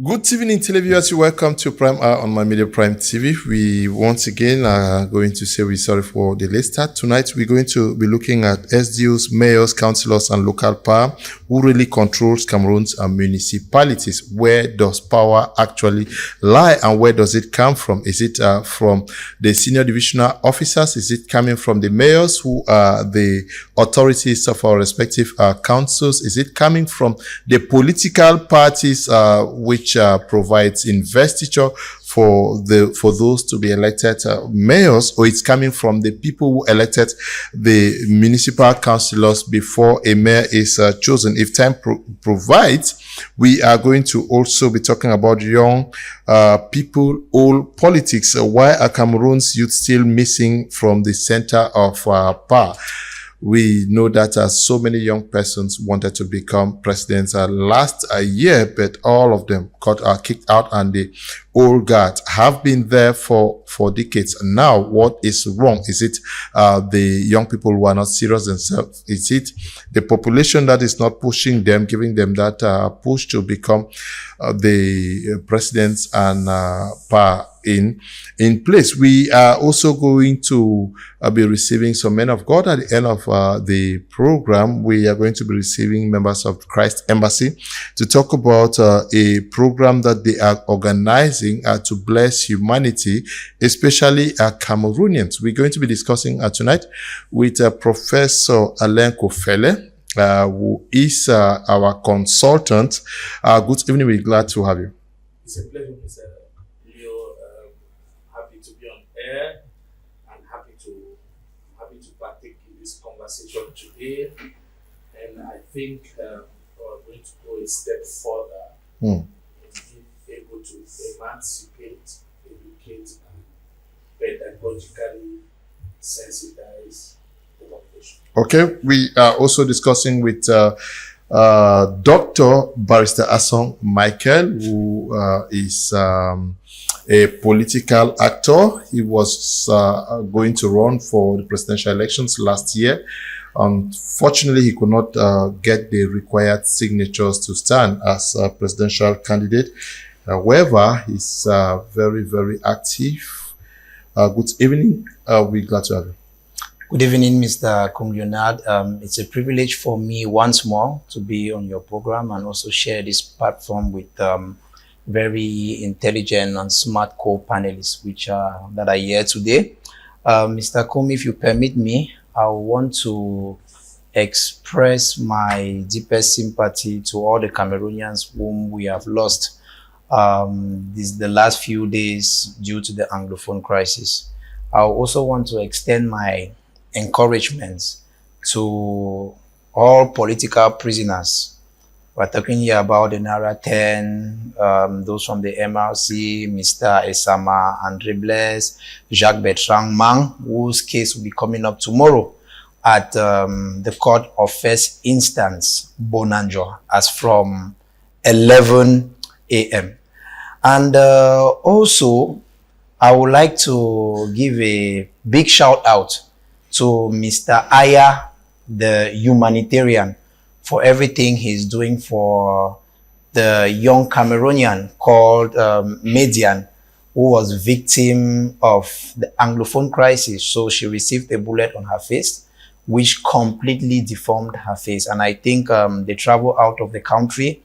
Good evening, televiewers. Welcome to Prime Hour on My Media Prime TV. We once again are going to say we're sorry for the late start. Tonight, we're going to be looking at SDOs, mayors, councilors, and local power. Who really controls Cameroon's municipalities? Where does power actually lie, and where does it come from? Is it from the senior divisional officers? Is it coming from the mayors, who are the authorities of our respective councils? Is it coming from the political parties, which provides investiture for those to be elected mayors, or it's coming from the people who elected the municipal councilors before a mayor is chosen? If time provides, we are going to also be talking about young people, old politics. Why are Cameroon's youth still missing from the center of power? We know that so many young persons wanted to become presidents last year, but all of them got kicked out, and the old guard have been there for decades. Now, what is wrong? Is it the young people who are not serious themselves? Is it the population that is not pushing them, giving them that push to become the presidents and power in place? We are also going to be receiving some men of God at the end of the program. We are going to be receiving members of Christ Embassy to talk about a program that they are organizing to bless humanity, especially Cameroonians. We're going to be discussing tonight with Professor Alain Kofele, who is our consultant. Good evening. We're glad to have you. It's a pleasure, Mr. Leo. Happy to be on air and happy to partake in this conversation today. And I think we're going to go a step further in being able to emancipate, educate, and pedagogically sensitize the population. Okay, we are also discussing with Dr. Barrister Asong Michael, who is a political actor. He was going to run for the presidential elections last year. Unfortunately, he could not get the required signatures to stand as a presidential candidate. However, he's very, very active. Good evening. We're glad to have you. Good evening, Mr. Leonard. It's a privilege for me once more to be on your program and also share this platform with very intelligent and smart co-panelists that are here today. Mr. Kum, if you permit me, I want to express my deepest sympathy to all the Cameroonians whom we have lost the last few days due to the Anglophone crisis. I also want to extend my encouragements to all political prisoners. We're talking here about the Naira 10, those from the MRC, Mr. Esama, Andre Blaise, Jacques Bertrand Mang, whose case will be coming up tomorrow at the Court of First Instance, Bonanjo, as from 11 a.m. And also, I would like to give a big shout out to Mr. Aya, the humanitarian, for everything he's doing for the young Cameroonian called Median, who was victim of the Anglophone crisis. So she received a bullet on her face, which completely deformed her face. And I think they travel out of the country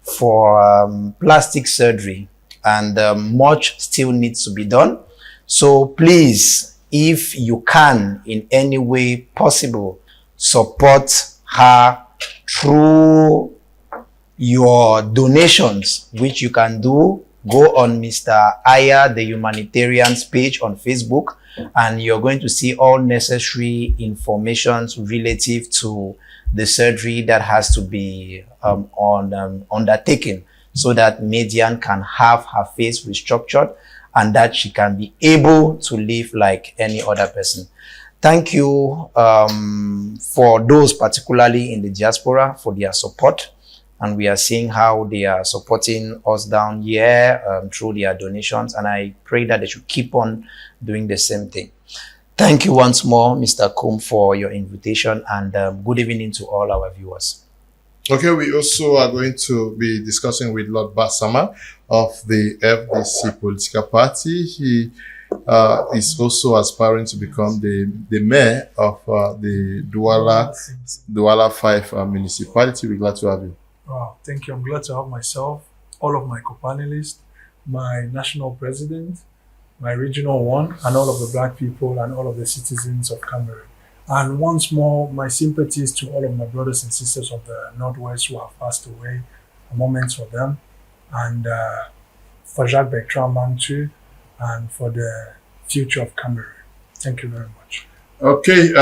for plastic surgery, and much still needs to be done. So please, if you can in any way possible, support her through your donations, which you can do. Go on Mr. Aya, the humanitarian's page on Facebook, and you're going to see all necessary information relative to the surgery that has to be undertaken, so that Median can have her face restructured and that she can be able to live like any other person. Thank you for those particularly in the diaspora for their support. And we are seeing how they are supporting us down here through their donations. And I pray that they should keep on doing the same thing. Thank you once more, Mr. Kum, for your invitation, and good evening to all our viewers. Okay, we also are going to be discussing with Lord Basama of the FDC political party. He is also aspiring to become the mayor of the Douala 5 municipality. We're glad to have you. Wow, thank you. I'm glad to have myself, all of my co-panelists, my national president, my regional one, and all of the Black people and all of the citizens of Cameroon. And once more, my sympathies to all of my brothers and sisters of the Northwest who have passed away. A moment for them. And for Jacques Bertrand too, and for the future of Cameroon. Thank you very much. Okay,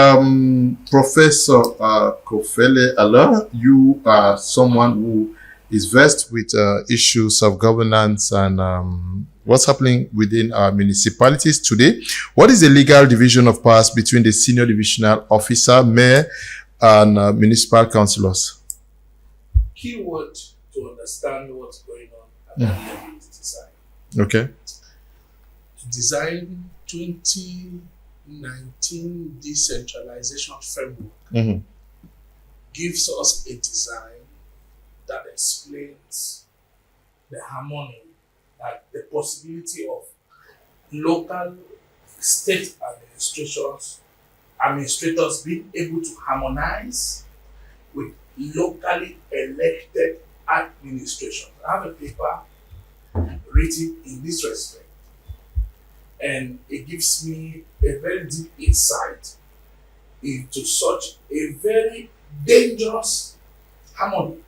Professor Kofele Allah, you are someone who is versed with issues of governance and what's happening within our municipalities today. What is the legal division of powers between the senior divisional officer, mayor, and municipal councillors? Key word to understand what's going on at that level is design. Okay. To design 2019 decentralization framework gives us a design that explains the harmony, like the possibility of local state administrators being able to harmonize with locally elected administration. I have a paper written in this respect, and it gives me a very deep insight into such a very dangerous harmony.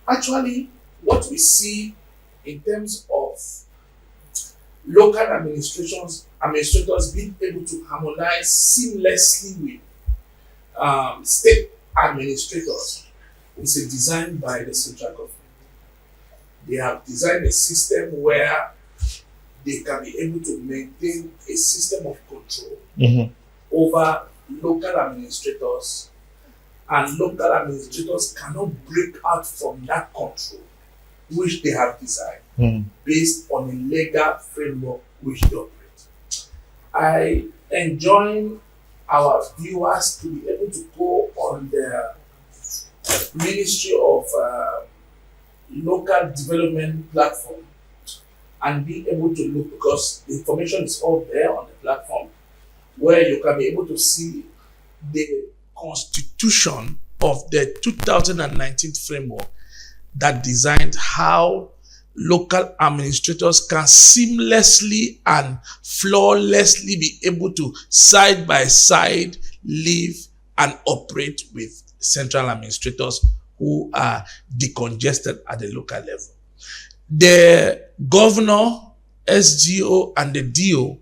Actually, what we see in terms of local administrators being able to harmonize seamlessly with state administrators is a design by the central government. They have designed a system where they can be able to maintain a system of control over local administrators, and local administrators cannot break out from that control which they have designed based on a legal framework which they operate. I enjoin our viewers to be able to go on the Ministry of Local Development platform and be able to look, because the information is all there on the platform, where you can be able to see the constitution of the 2019 framework that designed how local administrators can seamlessly and flawlessly be able to side by side live and operate with central administrators who are decongested at the local level. The governor, SDO, and the DO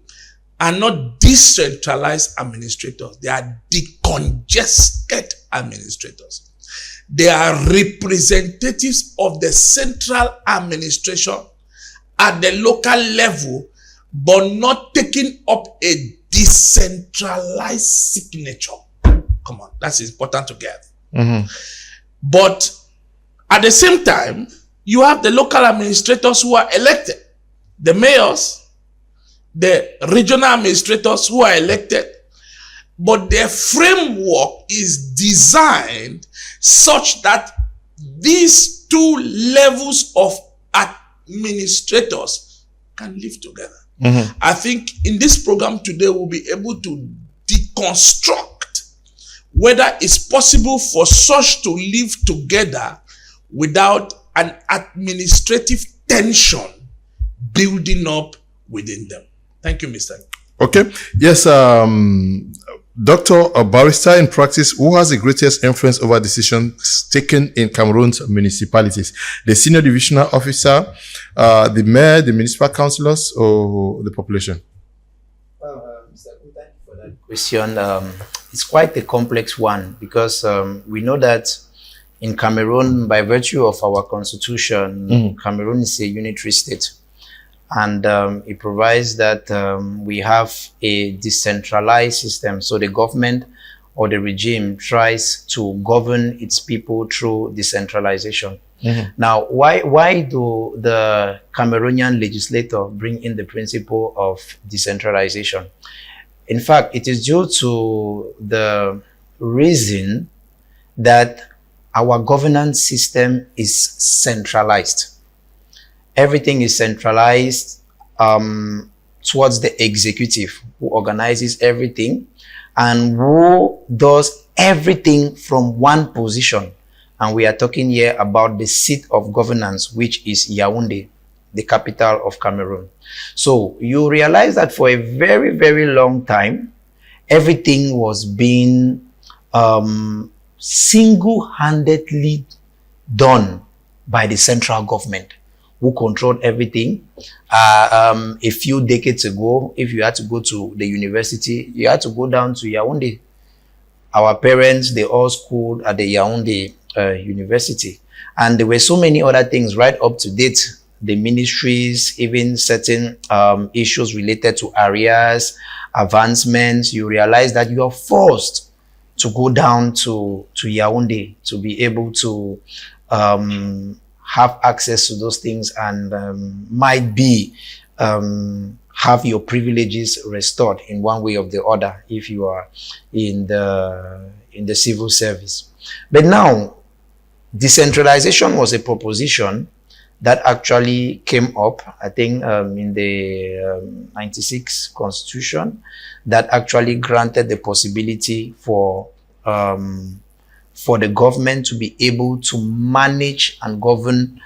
are not decentralized administrators. They are decongested administrators. They are representatives of the central administration at the local level, but not taking up a decentralized signature. Come on, that's important to get. But at the same time, you have the local administrators who are elected, the mayors, the regional administrators who are elected, but their framework is designed such that these two levels of administrators can live together. I think in this program today, we'll be able to deconstruct whether it's possible for such to live together without an administrative tension building up within them. Thank you, Mr. Okay. Yes, Dr. Barrister in practice, who has the greatest influence over decisions taken in Cameroon's municipalities? The senior divisional officer, the mayor, the municipal councillors, or the population? Mr. Kun, thank you for that question. It's quite a complex one, because we know that in Cameroon, by virtue of our constitution, Cameroon is a unitary state. And it provides that we have a decentralized system. So the government or the regime tries to govern its people through decentralization. Now, why do the Cameroonian legislator bring in the principle of decentralization? In fact, it is due to the reason that our governance system is centralized. Everything is centralized towards the executive, who organizes everything and who does everything from one position. And we are talking here about the seat of governance, which is Yaoundé, the capital of Cameroon. So you realize that for a very, very long time, everything was being single-handedly done by the central government, who controlled everything. A few decades ago, if you had to go to the university, you had to go down to Yaoundé. Our parents, they all schooled at the Yaoundé University. And there were so many other things right up to date. The ministries, even certain issues related to areas, advancements, you realize that you are forced to go down to Yaoundé to be able to have access to those things and might be have your privileges restored in one way or the other if you are in the civil service. But now, decentralization was a proposition that actually came up, I think, in the 96 Constitution, that actually granted the possibility for the government to be able to manage and govern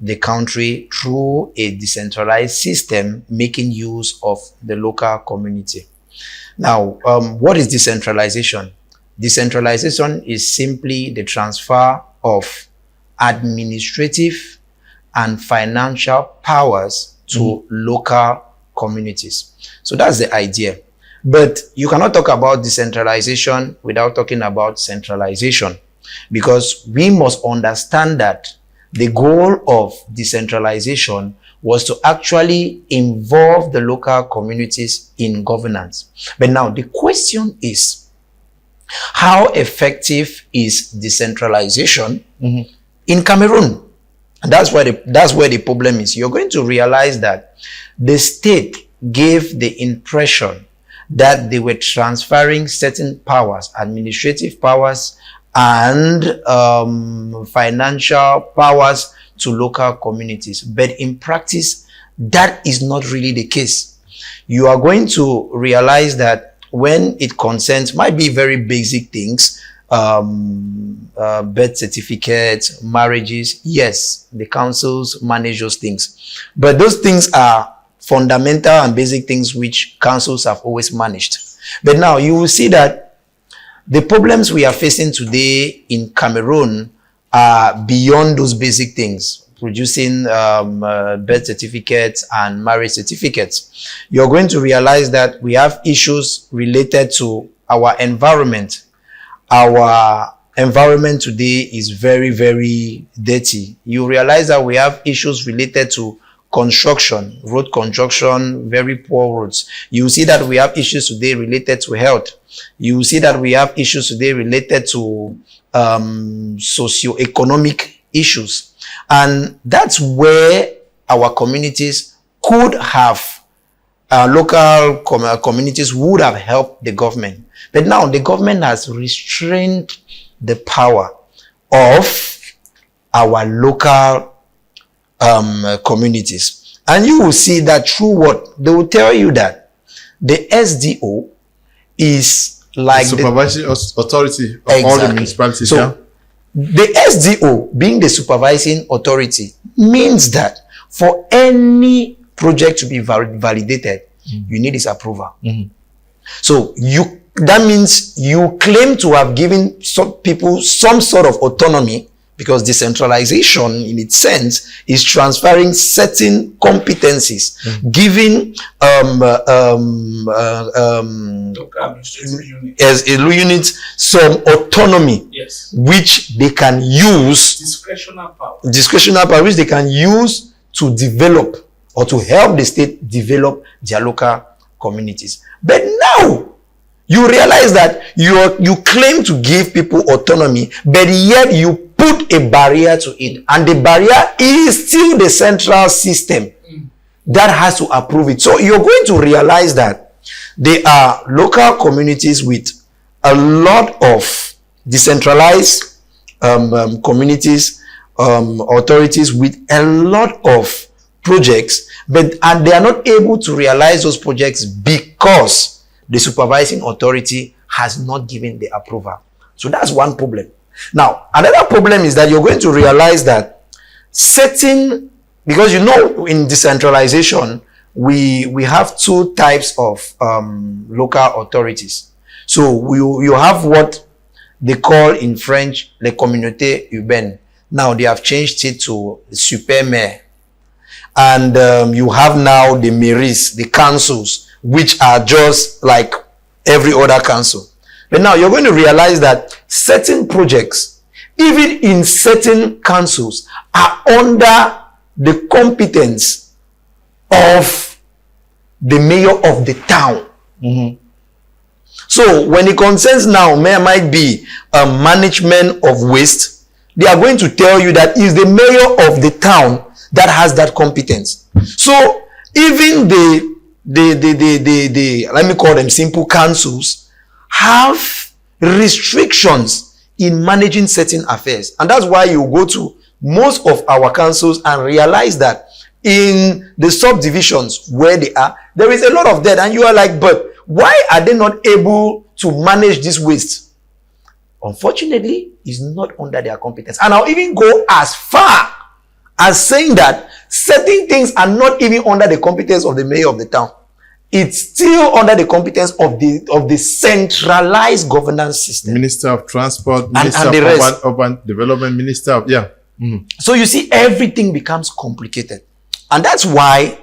the country through a decentralized system, making use of the local community. Now, what is decentralization? Decentralization is simply the transfer of administrative and financial powers to local communities. So that's the idea. But you cannot talk about decentralization without talking about centralization, because we must understand that the goal of decentralization was to actually involve the local communities in governance. But now the question is, how effective is decentralization in Cameroon? And that's where the problem is. You're going to realize that the state gave the impression that they were transferring certain powers, administrative powers and financial powers to local communities. But in practice, that is not really the case. You are going to realize that when it concerns, might be very basic things, birth certificates, marriages, yes, the councils manage those things. But those things are fundamental and basic things which councils have always managed. But now you will see that the problems we are facing today in Cameroon are beyond those basic things, producing birth certificates and marriage certificates. You're going to realize that we have issues related to our environment. Our environment today is very, very dirty. You realize that we have issues related to construction, road construction, very poor roads. You see that we have issues today related to health. You see that we have issues today related to socio-economic issues. And that's where our communities could have, local communities would have helped the government. But now the government has restrained the power of our local communities. And you will see that through what? They will tell you that the SDO is like the supervisory authority of all the municipalities. So the SDO, being the supervising authority, means that for any project to be validated, you need its approval. So that means you claim to have given some people some sort of autonomy, because decentralization in its sense is transferring certain competencies, giving as a unit some autonomy, which they can use, discretional power which they can use to develop or to help the state develop their local communities. But now you realize that you claim to give people autonomy, but yet you put a barrier to it, and the barrier is still the central system that has to approve it. So you're going to realize that there are local communities with a lot of decentralized communities, authorities with a lot of projects, and they are not able to realize those projects because the supervising authority has not given the approval. So that's one problem. Now, another problem is that you're going to realize that because in decentralization, we have two types of local authorities. So you have what they call in French les communautés urbaines. Now they have changed it to super maire. And you have now the mairies, the councils, which are just like every other council. But now you're going to realize that certain projects, even in certain councils, are under the competence of the mayor of the town. So when it concerns now, mayor might be a management of waste, they are going to tell you that it's the mayor of the town that has that competence. So even the let me call them simple councils have restrictions in managing certain affairs. And that's why you go to most of our councils and realize that in the subdivisions where they are, there is a lot of debt. And you are like, but why are they not able to manage this waste? Unfortunately, it's not under their competence. And I'll even go as far as saying that certain things are not even under the competence of the mayor of the town. It's still under the competence of the centralized governance system. Minister of Transport, Minister of Urban Development, Minister of, yeah. So you see, everything becomes complicated. And that's why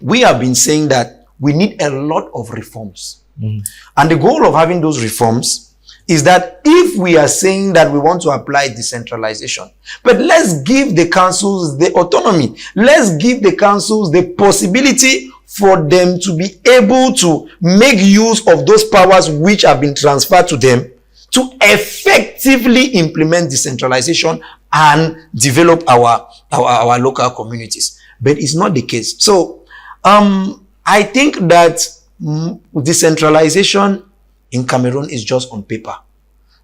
we have been saying that we need a lot of reforms. And the goal of having those reforms is that if we are saying that we want to apply decentralization, but let's give the councils the autonomy. Let's give the councils the possibility for them to be able to make use of those powers which have been transferred to them to effectively implement decentralization and develop our local communities. But it's not the case. So I think that decentralization in Cameroon is just on paper,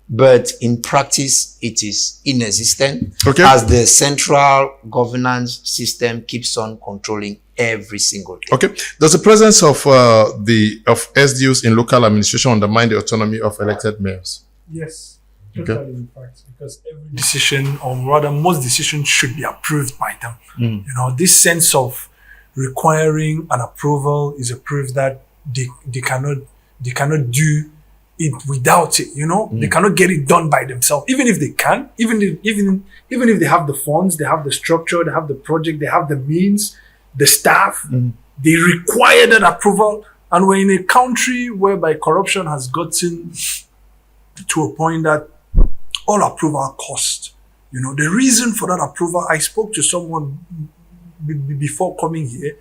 but in practice it is inexistent, as the central governance system keeps on controlling every single day. Okay. Does the presence of SDOs in local administration undermine the autonomy of elected mayors? Yes, totally, in fact, because every decision, or rather most decisions, should be approved by them. You know, this sense of requiring an approval is a proof that they cannot do it without it. You know, they cannot get it done by themselves. Even if they can, even if they have the funds, they have the structure, they have the project, they have the means, the staff, they require that approval. And we're in a country whereby corruption has gotten to a point that all approval costs. You know, the reason for that approval, I spoke to someone before coming here,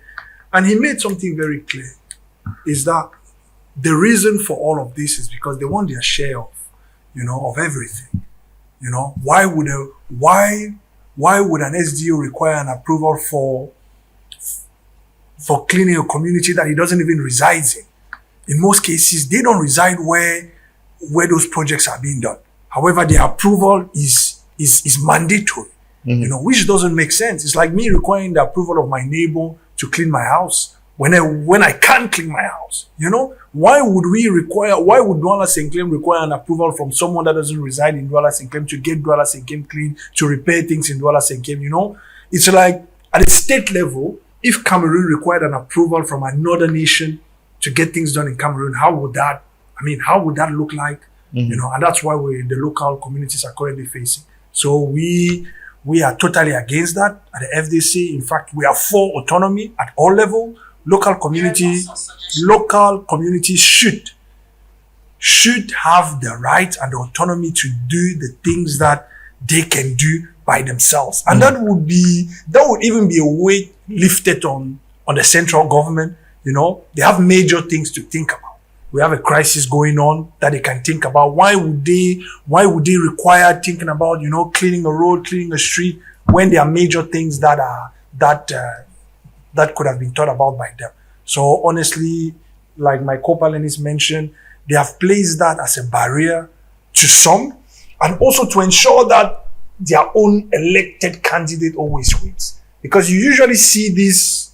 and he made something very clear, is that the reason for all of this is because they want their share of, of everything. You know, why would an SDO require an approval for cleaning a community that he doesn't even reside in? In most cases, they don't reside where those projects are being done. However, the approval is mandatory, which doesn't make sense. It's like me requiring the approval of my neighbor to clean my house when I can't clean my house. Why would Douala Saint-Clem require an approval from someone that doesn't reside in Douala Saint-Clem to get Douala Saint-Clem clean, to repair things in Douala Saint-Clem? It's like at the state level, if Cameroon required an approval from another nation to get things done in Cameroon, how would that look like? And that's why the local communities are currently facing. So we are totally against that at the FDC. In fact, we are for autonomy at all levels. Local communities should have the right and the autonomy to do the things that they can do by themselves. And that would even be a weight lifted on the central government. They have major things to think about. We have a crisis going on that they can think about. Why would they require thinking about, cleaning a road, cleaning a street, when there are major things that could have been thought about by them? So honestly, like my co-panelists mentioned, they have placed that as a barrier to some, and also to ensure that their own elected candidate always wins. Because you usually see this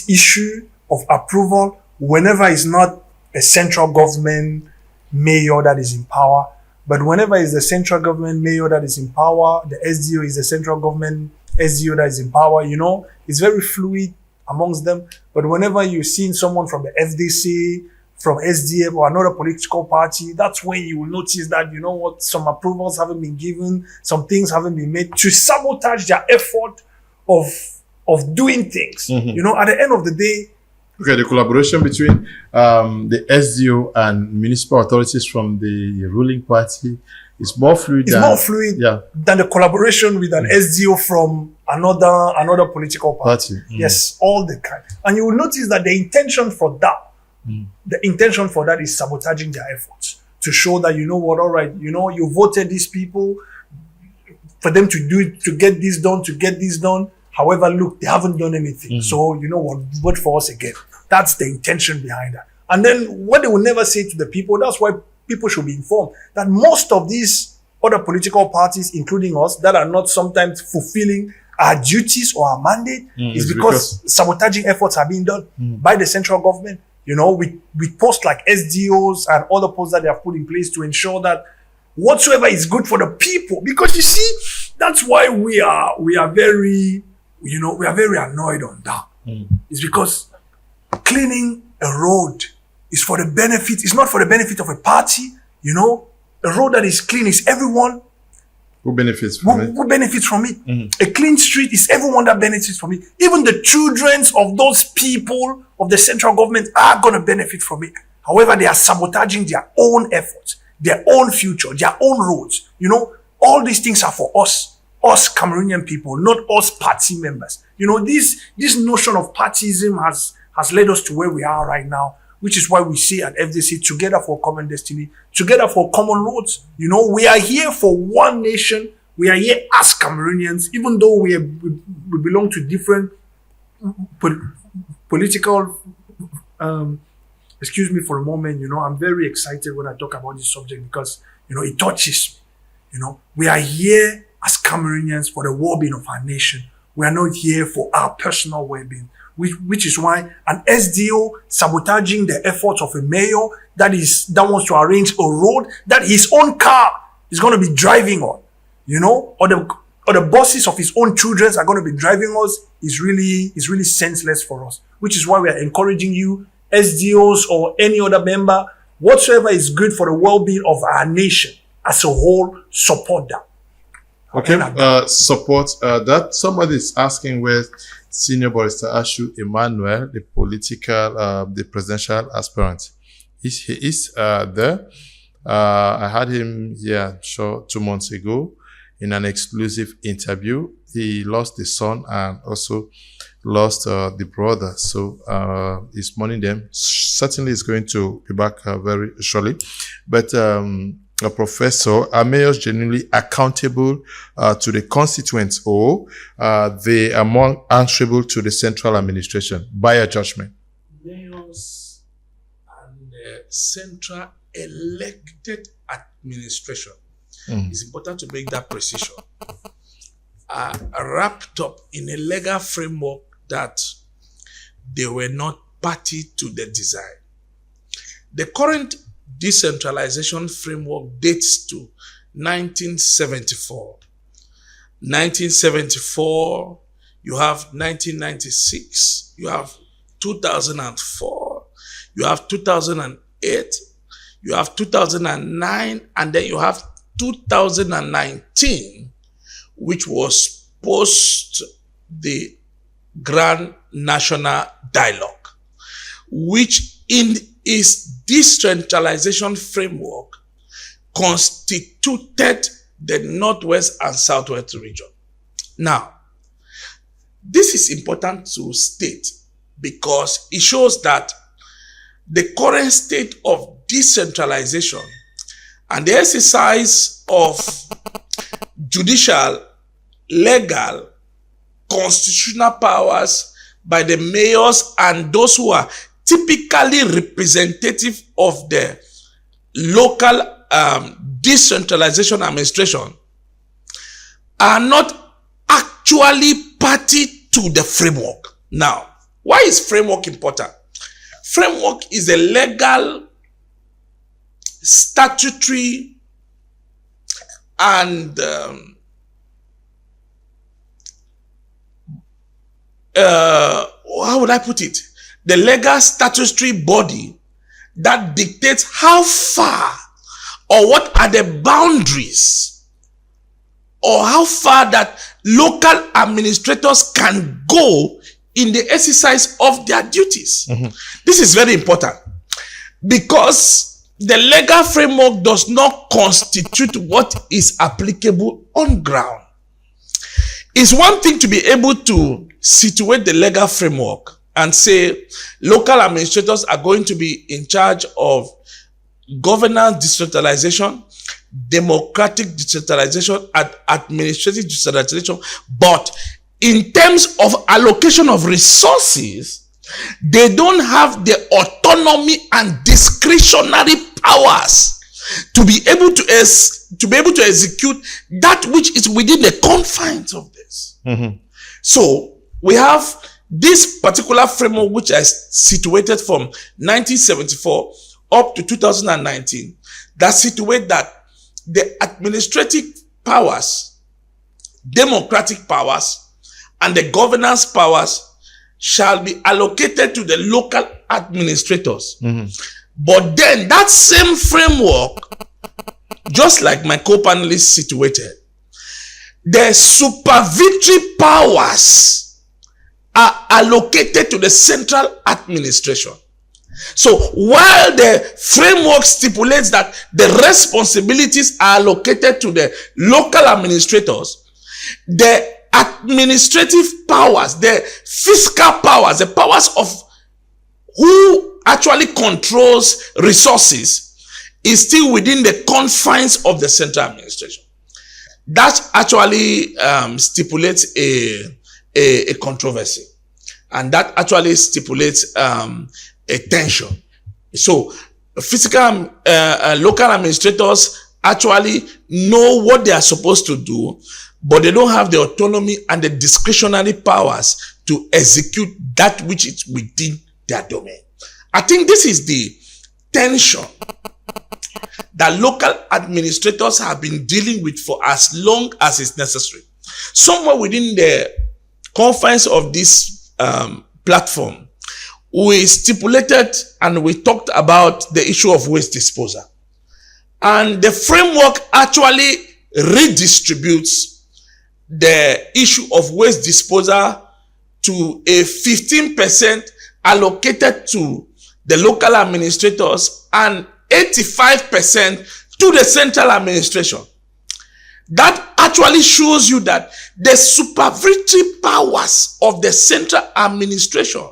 issue of approval whenever it's not a central government mayor that is in power, but whenever it's the central government mayor that is in power, the SDO is the central government SDO that is in power, you know, it's very fluid amongst them. But whenever you're seeing someone from the FDC, from SDF or another political party, that's when you will notice that, you know what, some approvals haven't been given, some things haven't been made to sabotage their effort of doing things. You know, at the end of the day. Okay, the collaboration between the SDO and municipal authorities from the ruling party is more fluid. It's more fluid than the collaboration with an SDO from another political party. Yes, all the kind. And you will notice that the intention for that is sabotaging their efforts to show that, you know what, all right, you know, you voted these people for them to get this done. However, look, they haven't done anything. So, you know what, vote for us again. That's the intention behind that. And then what they will never say to the people, that's why people should be informed that most of these other political parties, including us, that are not sometimes fulfilling our duties or our mandate is because sabotaging efforts are being done by the central government. You know, with posts like SDOs and other posts that they have put in place to ensure that whatsoever is good for the people. Because you see, that's why we are very, you know, we are very annoyed on that. It's because cleaning a road is for the benefit, it's not for the benefit of a party, you know. A road that is clean is everyone who benefits from it. Who benefits from it. A clean street is everyone that benefits from it. Even the children of those people of the central government are going to benefit from it. However, they are sabotaging their own efforts, their own future, their own roads. You know, all these things are for us Cameroonian people, not us party members. You know, this notion of partyism has led us to where we are right now, which is why we say at FDC, together for common destiny, together for common roads. You know, we are here for one nation. We are here as Cameroonians, even though we belong to different political, excuse me for a moment, you know, I'm very excited when I talk about this subject because, you know, it touches me. You know, we are here as Cameroonians for the well-being of our nation. We are not here for our personal well-being. Which is why an SDO sabotaging the efforts of a mayor that wants to arrange a road that his own car is going to be driving on, you know, or the buses of his own children are going to be driving us is really senseless for us. Which is why we are encouraging you, SDOs or any other member, whatsoever is good for the well-being of our nation as a whole, support that. Okay, support that. Somebody is asking where Senior Barrister Ashu Emmanuel, the presidential aspirant, he is there. I had him here 2 months ago in an exclusive interview. He lost the son and also lost the brother. So he's mourning them. Certainly is going to be back very shortly. But Professor, are mayors genuinely accountable to the constituents, or they are more answerable to the central administration by a judgment? Mayors and the central elected administration, it's important to make that precision, are wrapped up in a legal framework that they were not party to the design. The current decentralization framework dates to 1974. 1974, you have 1996, you have 2004, you have 2008, you have 2009, and then you have 2019, which was post the Grand National Dialogue, which in its decentralization framework constituted the Northwest and Southwest region. Now, this is important to state because it shows that the current state of decentralization and the exercise of judicial, legal, constitutional powers by the mayors and those who are typically representative of the local decentralization administration are not actually party to the framework. Now, why is framework important? Framework is a legal, statutory, and how would I put it? The legal statutory body that dictates how far or what are the boundaries or how far that local administrators can go in the exercise of their duties. This is very important because the legal framework does not constitute what is applicable on ground. It's one thing to be able to situate the legal framework and say local administrators are going to be in charge of governance decentralization, democratic decentralization, and administrative decentralization. But in terms of allocation of resources, they don't have the autonomy and discretionary powers to be able to execute that which is within the confines of this. So we have this particular framework which is situated from 1974 up to 2019 that situate that the administrative powers, democratic powers, and the governance powers shall be allocated to the local administrators. But then that same framework, just like my co-panelists situated, the supervisory powers are allocated to the central administration. So while the framework stipulates that the responsibilities are allocated to the local administrators, the administrative powers, the fiscal powers, the powers of who actually controls resources is still within the confines of the central administration. That actually stipulates a controversy, and that actually stipulates a tension. So fiscal local administrators actually know what they are supposed to do, but they don't have the autonomy and the discretionary powers to execute that which is within their domain. I think this is the tension that local administrators have been dealing with for as long as is necessary. Somewhere within the confines of this platform, we stipulated and we talked about the issue of waste disposal. And the framework actually redistributes the issue of waste disposal to a 15% allocated to the local administrators and 85% to the central administration. That actually shows you that the supervisory powers of the central administration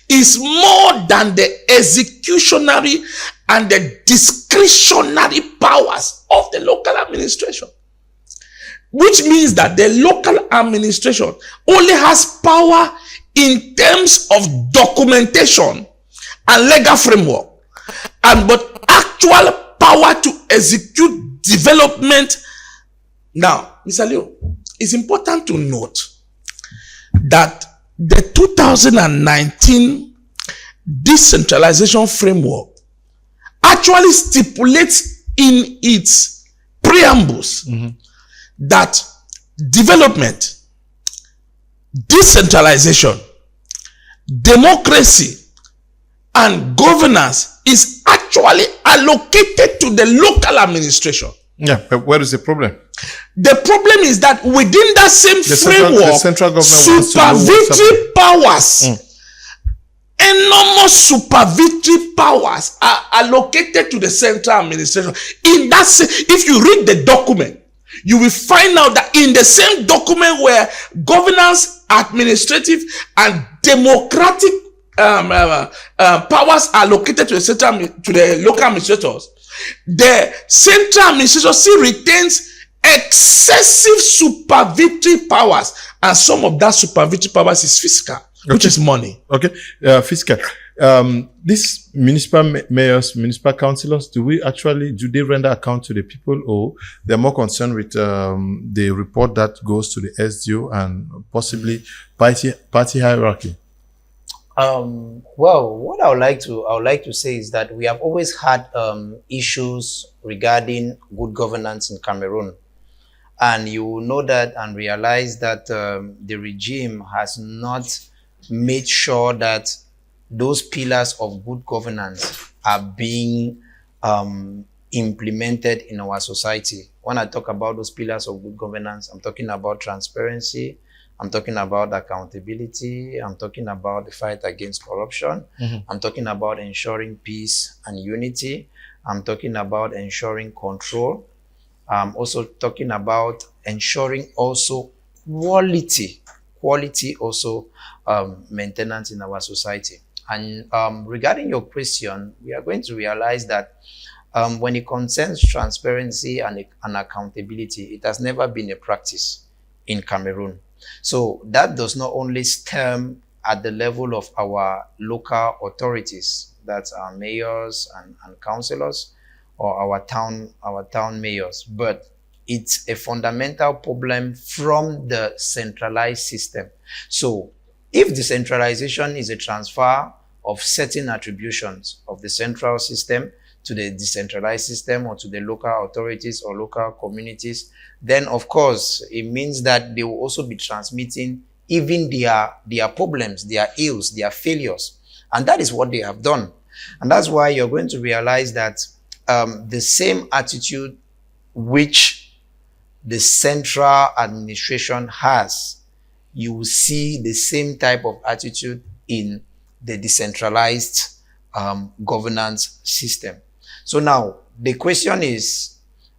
is more than the executionary and the discretionary powers of the local administration. Which means that the local administration only has power in terms of documentation and legal framework, but actual power to execute development. Now, Mr. Leo, it's important to note that the 2019 decentralization framework actually stipulates in its preambles that development, decentralization, democracy, and governance is actually allocated to the local administration. Yeah, but where is the problem? The problem is that within that same framework, central government supervisory powers, enormous supervisory powers are allocated to the central administration. In that, if you read the document, you will find out that in the same document where governance, administrative, and democratic powers are allocated to the local administrators, the central administration still retains excessive supervisory powers, and some of that supervisory powers is fiscal. which is money. Okay, fiscal. These municipal mayors, municipal councillors, do they render account to the people, or they're more concerned with the report that goes to the SDO and possibly party hierarchy? Well, what I would like to say is that we have always had issues regarding good governance in Cameroon. And you will know that and realize that the regime has not made sure that those pillars of good governance are being implemented in our society. When I talk about those pillars of good governance, I'm talking about transparency, I'm talking about accountability, I'm talking about the fight against corruption, I'm talking about ensuring peace and unity, I'm talking about ensuring control, I'm also talking about ensuring also quality also maintenance in our society. And regarding your question, we are going to realize that when it concerns transparency and accountability, it has never been a practice in Cameroon. So that does not only stem at the level of our local authorities, that's our mayors and councillors, or our town mayors, but it's a fundamental problem from the centralized system. So if decentralization is a transfer of certain attributions of the central system to the decentralized system or to the local authorities or local communities, then of course it means that they will also be transmitting even their problems, their ills, their failures. And that is what they have done. And that's why you're going to realize that the same attitude which the central administration has, you will see the same type of attitude in the decentralized governance system. So now the question is,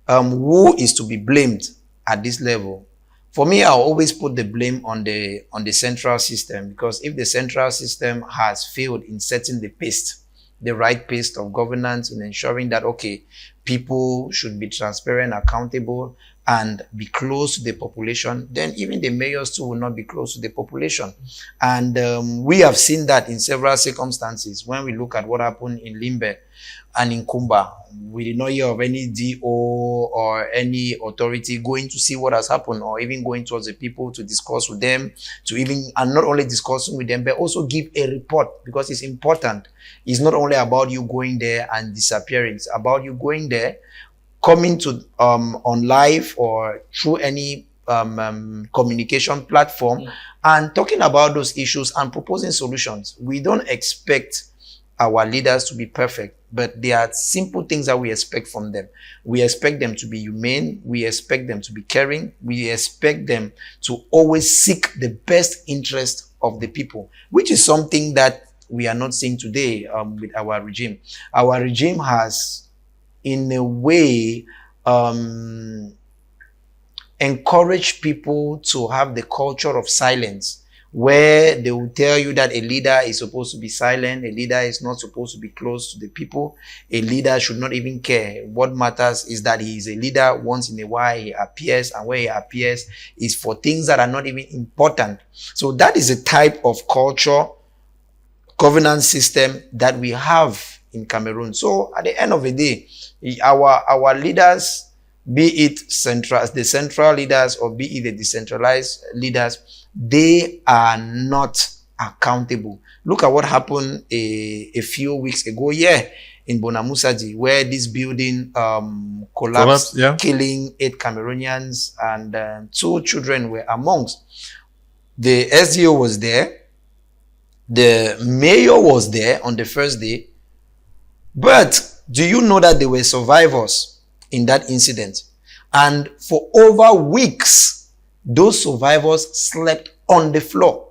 who is to be blamed at this level? For me, I'll always put the blame on the central system, because if the central system has failed in setting the right pace of governance, in ensuring that, okay, people should be transparent, accountable, and be close to the population, then even the mayors too will not be close to the population. And we have seen that in several circumstances. When we look at what happened in Limbe and in Kumba, we did not hear of any DO or any authority going to see what has happened, or even going towards the people to discuss with them, and not only discussing with them, but also give a report, because it's important. It's not only about you going there and disappearing. It's about you going there, coming to on live or through any communication platform, and talking about those issues and proposing solutions. We don't expect our leaders to be perfect, but there are simple things that we expect from them. We expect them to be humane. We expect them to be caring. We expect them to always seek the best interest of the people, which is something that we are not seeing today with our regime. Our regime has, in a way, encouraged people to have the culture of silence, where they will tell you that a leader is supposed to be silent, a leader is not supposed to be close to the people, a leader should not even care. What matters is that he is a leader. Once in a while he appears, and where he appears is for things that are not even important. So that is a type of culture, governance system that we have in Cameroon. So at the end of the day, our leaders, be it the central leaders or be it the decentralized leaders, they are not accountable. Look at what happened a few weeks ago here in Bonamusaji, where this building collapsed, killing 8 Cameroonians, and 2 children were amongst. The SDO was there. The mayor was there on the first day. But do you know that there were survivors in that incident? And for over weeks, those survivors slept on the floor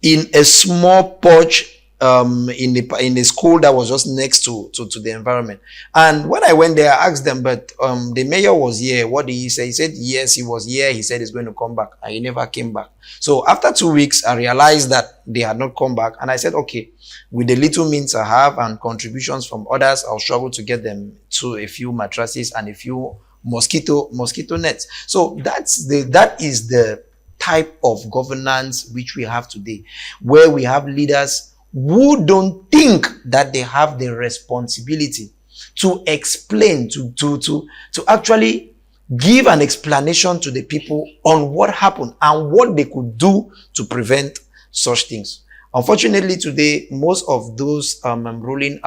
in a small porch in the school that was just next to the environment. And when I went there, I asked them, but the mayor was here. What did he say? He said, yes, he was here. He said he's going to come back. And he never came back. So after 2 weeks, I realized that they had not come back. And I said, okay, with the little means I have and contributions from others, I'll struggle to get them to a few mattresses and a few mosquito nets. So that is the type of governance which we have today, where we have leaders who don't think that they have the responsibility to explain, to actually give an explanation to the people on what happened and what they could do to prevent such things. Unfortunately, today, most of those ruling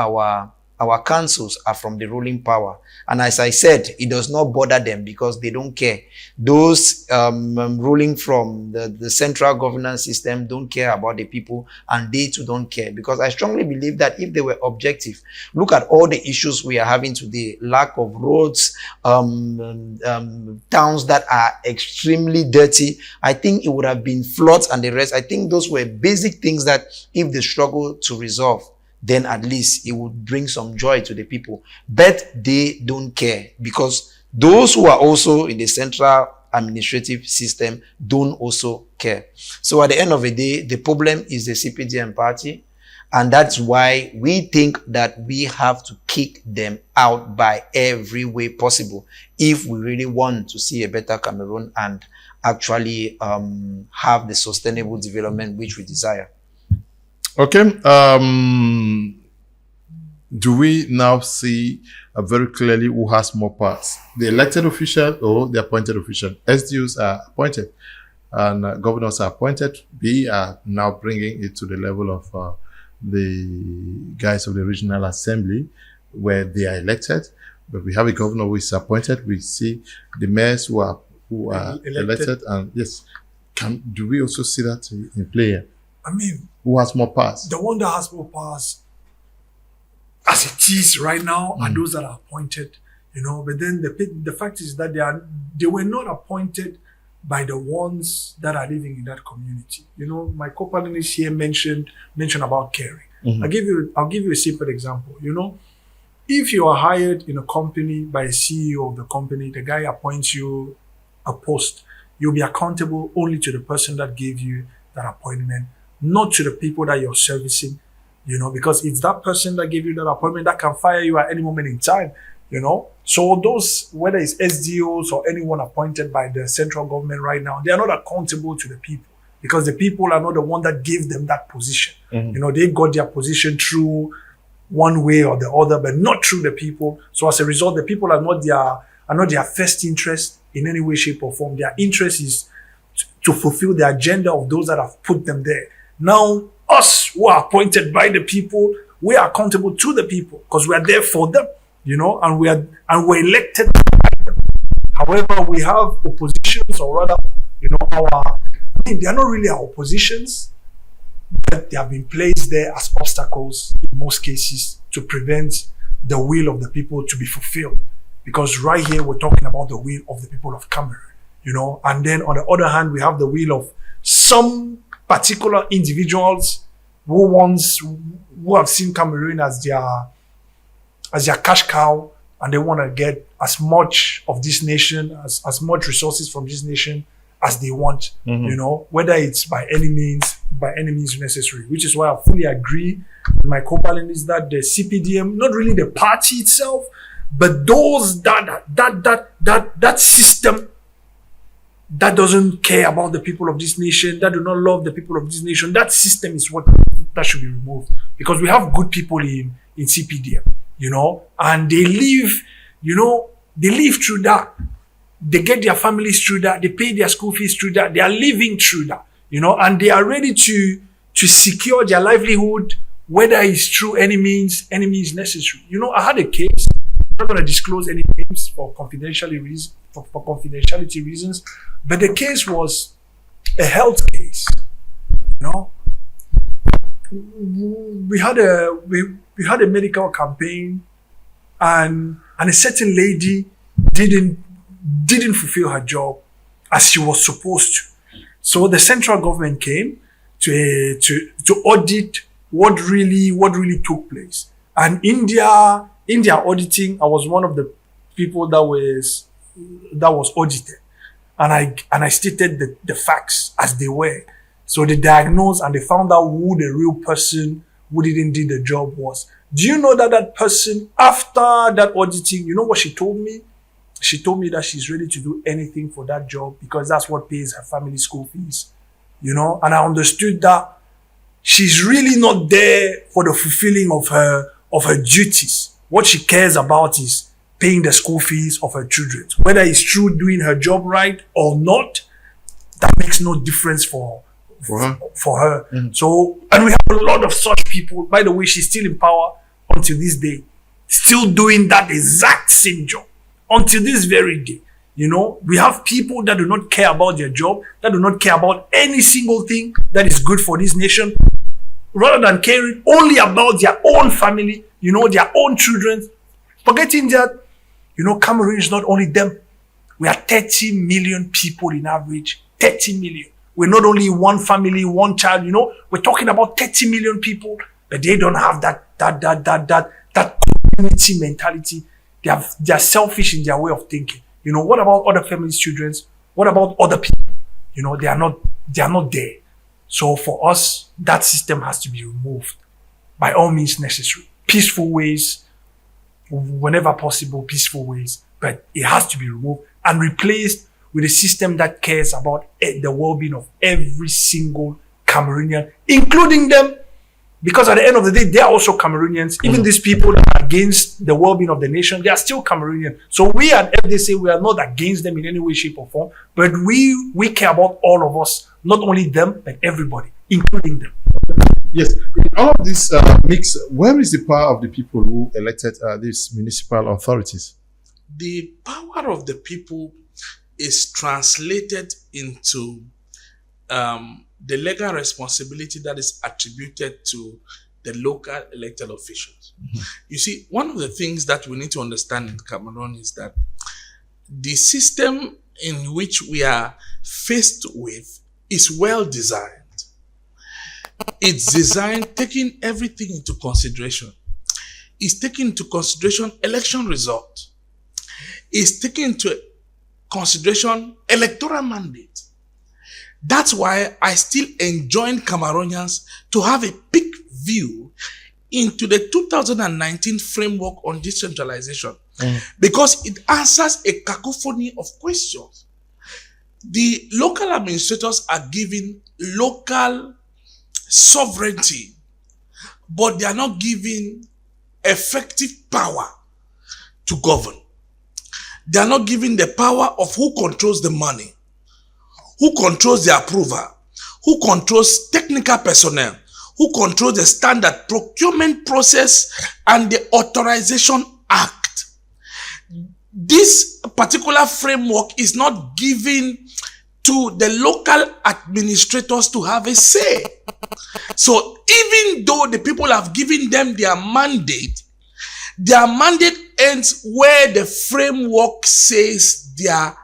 our councils are from the ruling power. And as I said, it does not bother them because they don't care. Those ruling from the central governance system don't care about the people, and they too don't care. Because I strongly believe that if they were objective, look at all the issues we are having today, lack of roads, towns that are extremely dirty. I think it would have been floods and the rest. I think those were basic things that if they struggle to resolve, then at least it would bring some joy to the people. But they don't care because those who are also in the central administrative system don't also care. So at the end of the day, the problem is the CPDM party. And that's why we think that we have to kick them out by every way possible if we really want to see a better Cameroon and actually have the sustainable development which we desire. Okay. Do we now see very clearly who has more parts? The elected official or the appointed official? SDOs are appointed and governors are appointed. We are now bringing it to the level of the guys of the regional assembly where they are elected. But we have a governor who is appointed. We see the mayors who are elected. And yes, do we also see that in play here? I mean, who has more powers? The one that has more powers, as it is right now, are those that are appointed. But then the fact is that they were not appointed by the ones that are living in that community. My co-panelist here mentioned about caring. I'll give you a simple example. If you are hired in a company by a CEO of the company, the guy appoints you a post, you'll be accountable only to the person that gave you that appointment, not to the people that you're servicing, because it's that person that gave you that appointment that can fire you at any moment in time, So those, whether it's SDOs or anyone appointed by the central government right now, they are not accountable to the people because the people are not the one that gave them that position. They got their position through one way or the other, but not through the people. So as a result, the people are not their first interest in any way, shape, or form. Their interest is to fulfill the agenda of those that have put them there. Now, us who are appointed by the people, we are accountable to the people because we are there for them, and we're elected by them. However, we have oppositions, or rather, they are not really our oppositions, but they have been placed there as obstacles in most cases to prevent the will of the people to be fulfilled. Because right here, we're talking about the will of the people of Cameroon. And then on the other hand, we have the will of some particular individuals who have seen Cameroon as their cash cow, and they want to get as much of this nation, as much resources from this nation as they want, whether it's by any means necessary, which is why I fully agree with my co-panelist that the CPDM, not really the party itself, but those that system that doesn't care about the people of this nation, that do not love the people of this nation, that system is what that should be removed. Because we have good people in CPDM, and they live through that. They get their families through that. They pay their school fees through that. They are living through that, and they are ready to secure their livelihood, whether it's through any means necessary. I had a case. I'm not going to disclose any names for confidentiality reasons, but the case was a health case. We had a medical campaign, and a certain lady didn't fulfill her job as she was supposed to. So the central government came to audit what really took place. And in their auditing, I was one of the people that was audited, and I stated the facts as they were. So they diagnosed and they found out who the real person who didn't do the job was. Do you know that person, after that auditing, you know what she told me? She told me that she's ready to do anything for that job because that's what pays her family school fees. You know, and I understood that she's really not there for the fulfilling of her duties. What she cares about is paying the school fees of her children. Whether it's true doing her job right or not, that makes no difference for her. Mm. So, and we have a lot of such people. By the way, she's still in power until this day, still doing that exact same job until this very day. You know, we have people that do not care about their job, that do not care about any single thing that is good for this nation, rather than caring only about their own family, you know, their own children, forgetting that, you know, Cameroon is not only them. We are 30 million people in average. 30 million. We're not only one family, one child, you know, we're talking about 30 million people, but they don't have that community mentality. They're selfish in their way of thinking. You know, what about other families' children? What about other people? You know, they are not there. So for us, that system has to be removed by all means necessary. Peaceful ways, whenever possible, peaceful ways, but it has to be removed and replaced with a system that cares about the well-being of every single Cameroonian, including them, because at the end of the day, they are also Cameroonians. Even these people that are against the well-being of the nation, they are still Cameroonian. So we at FDC, we are not against them in any way, shape or form, but we care about all of us, not only them, but everybody, including them. Yes, in all of this mix, where is the power of the people who elected these municipal authorities? The power of the people is translated into the legal responsibility that is attributed to the local elected officials. Mm-hmm. You see, one of the things that we need to understand in Cameroon is that the system in which we are faced with is well designed. It's designed taking everything into consideration. It's taking into consideration election result. It's taking into consideration electoral mandate. That's why I still enjoin Cameroonians to have a peak view into the 2019 framework on decentralization, because it answers a cacophony of questions. The local administrators are given local sovereignty, but they are not given effective power to govern. They are not given the power of who controls the money, who controls the approval, who controls technical personnel, who controls the standard procurement process and the authorization act. This particular framework is not given to the local administrators to have a say. So even though the people have given them their mandate ends where the framework says their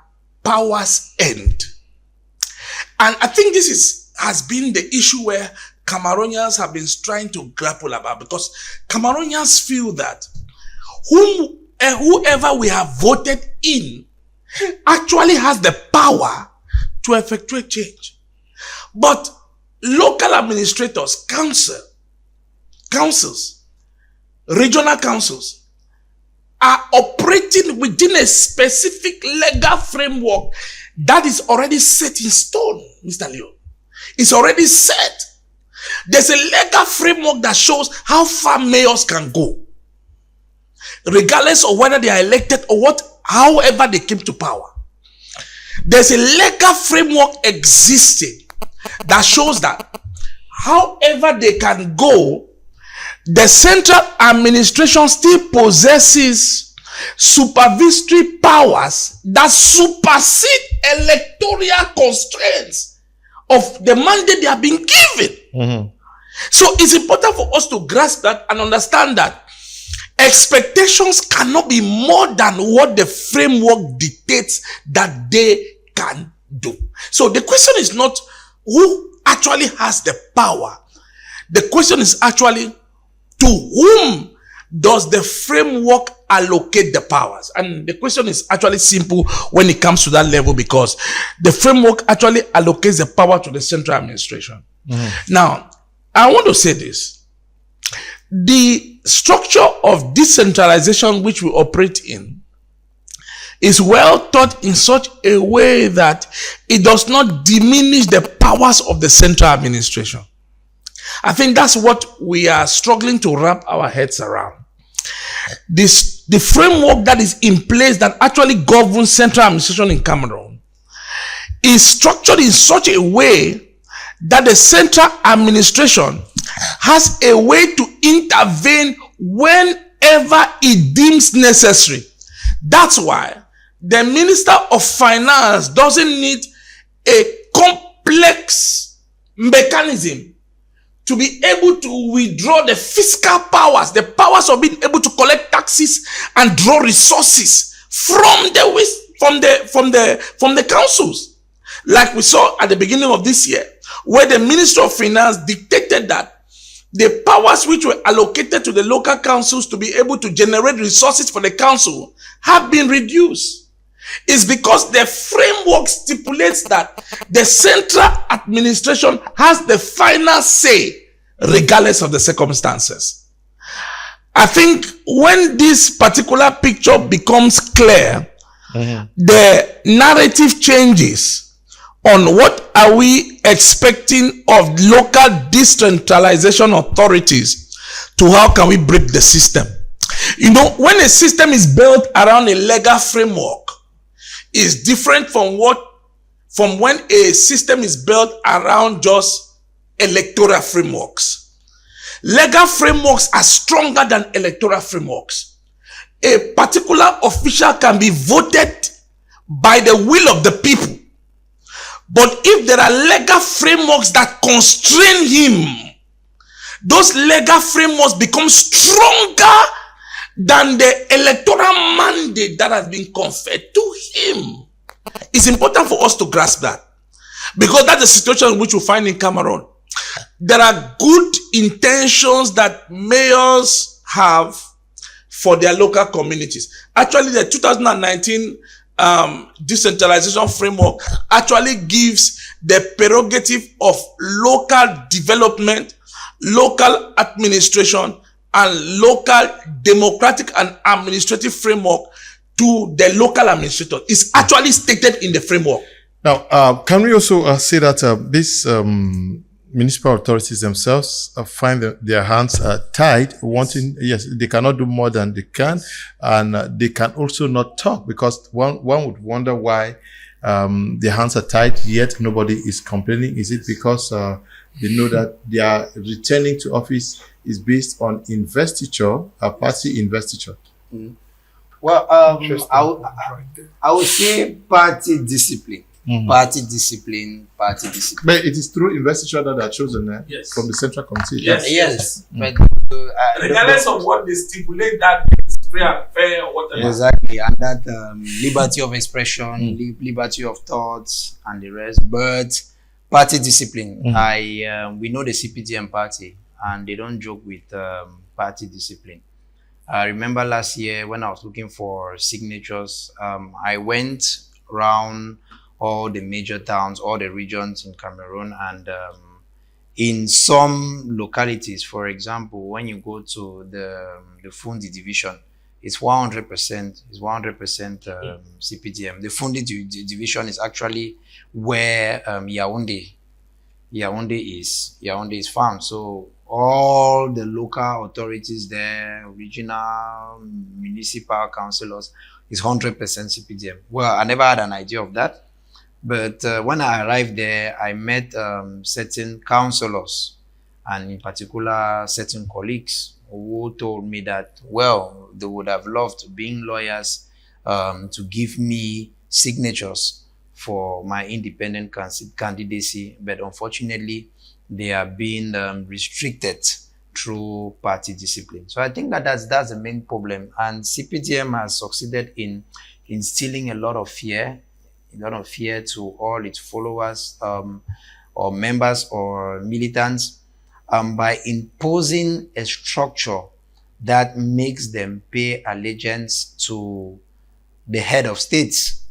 powers end. And I think this has been the issue where Cameroonians have been trying to grapple about, because Cameroonians feel that whoever we have voted in actually has the power to effectuate change. But local administrators, councils, regional councils are operating within a specific legal framework that is already set in stone, Mr. Leo. It's already set. There's a legal framework that shows how far mayors can go, regardless of whether they are elected or however they came to power. There's a legal framework existing that shows that however they can go, the central administration still possesses supervisory powers that supersede electoral constraints of the mandate they have been given. Mm-hmm. So it's important for us to grasp that and understand that expectations cannot be more than what the framework dictates that they can do. So the question is not who actually has the power. The question is actually to whom does the framework allocate the powers? And the question is actually simple when it comes to that level, because the framework actually allocates the power to the central administration. Mm-hmm. Now, I want to say this. The structure of decentralization which we operate in is well taught in such a way that it does not diminish the powers of the central administration. I think that's what we are struggling to wrap our heads around. The framework that is in place that actually governs central administration in Cameroon is structured in such a way that the central administration has a way to intervene whenever it deems necessary. That's why the Minister of Finance doesn't need a complex mechanism to be able to withdraw the fiscal powers, the powers of being able to collect taxes and draw resources from the councils, like we saw at the beginning of this year, where the Minister of Finance dictated that the powers which were allocated to the local councils to be able to generate resources for the council have been reduced. It's because the framework stipulates that the central administration has the final say regardless of the circumstances. I think when this particular picture becomes clear, the narrative changes on what are we expecting of local decentralization authorities to how can we break the system. You know, when a system is built around a legal framework, is different from when a system is built around just electoral frameworks. Legal frameworks are stronger than electoral frameworks. A particular official can be voted by the will of the people. But if there are legal frameworks that constrain him, those legal frameworks become stronger than the electoral mandate that has been conferred to him. It's important for us to grasp that, because that's the situation in which we find in Cameroon. There are good intentions that mayors have for their local communities. Actually, the 2019 decentralization framework actually gives the prerogative of local development, local administration, and local democratic and administrative framework to the local administrator. It's actually stated in the framework. Now, can we also say that these municipal authorities themselves find their hands tied, wanting, yes, they cannot do more than they can, and they can also not talk, because one would wonder why their hands are tied, yet nobody is complaining. Is it because they know that their returning to office is based on investiture, a party investiture? Well, I would say party discipline. Party discipline. But it is through investiture that are chosen Yes. from the central committee. Yes. But Regardless of what they stipulate, that is free and fair or whatever. exactly, and that liberty of expression, liberty of thoughts, and the rest. But party discipline. We know the CPDM party, and they don't joke with party discipline. I remember last year when I was looking for signatures, I went around all the major towns, all the regions in Cameroon, and in some localities, for example, when you go to the Fundi division, it's 100%. It's 100% CPDM. The Fundi division is actually where Yaoundé is found. So all the local authorities there, regional, municipal councilors, is 100% CPDM. Well, I never had an idea of that. But when I arrived there, I met certain councilors, and in particular certain colleagues who told me that, well, they would have loved, being lawyers, to give me signatures for my independent candidacy, but unfortunately they are being restricted through party discipline. So I think that that's the main problem, and CPDM has succeeded in instilling a lot of fear to all its followers or members or militants by imposing a structure that makes them pay allegiance to the head of states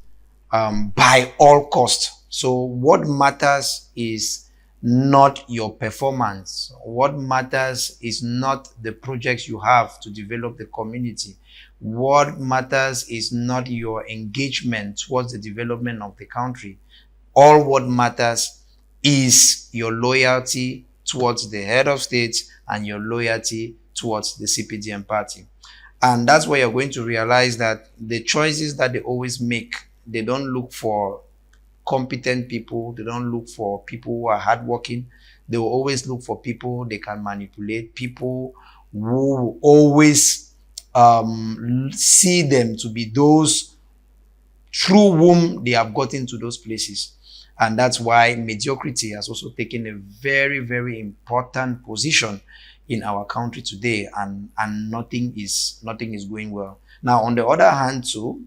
by all costs. So what matters is not your performance. What matters is not the projects you have to develop the community. What matters is not your engagement towards the development of the country. All what matters is your loyalty towards the head of state and your loyalty towards the CPDM party. And that's where you're going to realize that the choices that they always make, they don't look for competent people. They don't look for people who are hardworking. They will always look for people they can manipulate, people who always see them to be those through whom they have gotten to those places. And that's why mediocrity has also taken a very, very important position in our country today, and nothing is going well. Now, on the other hand, too,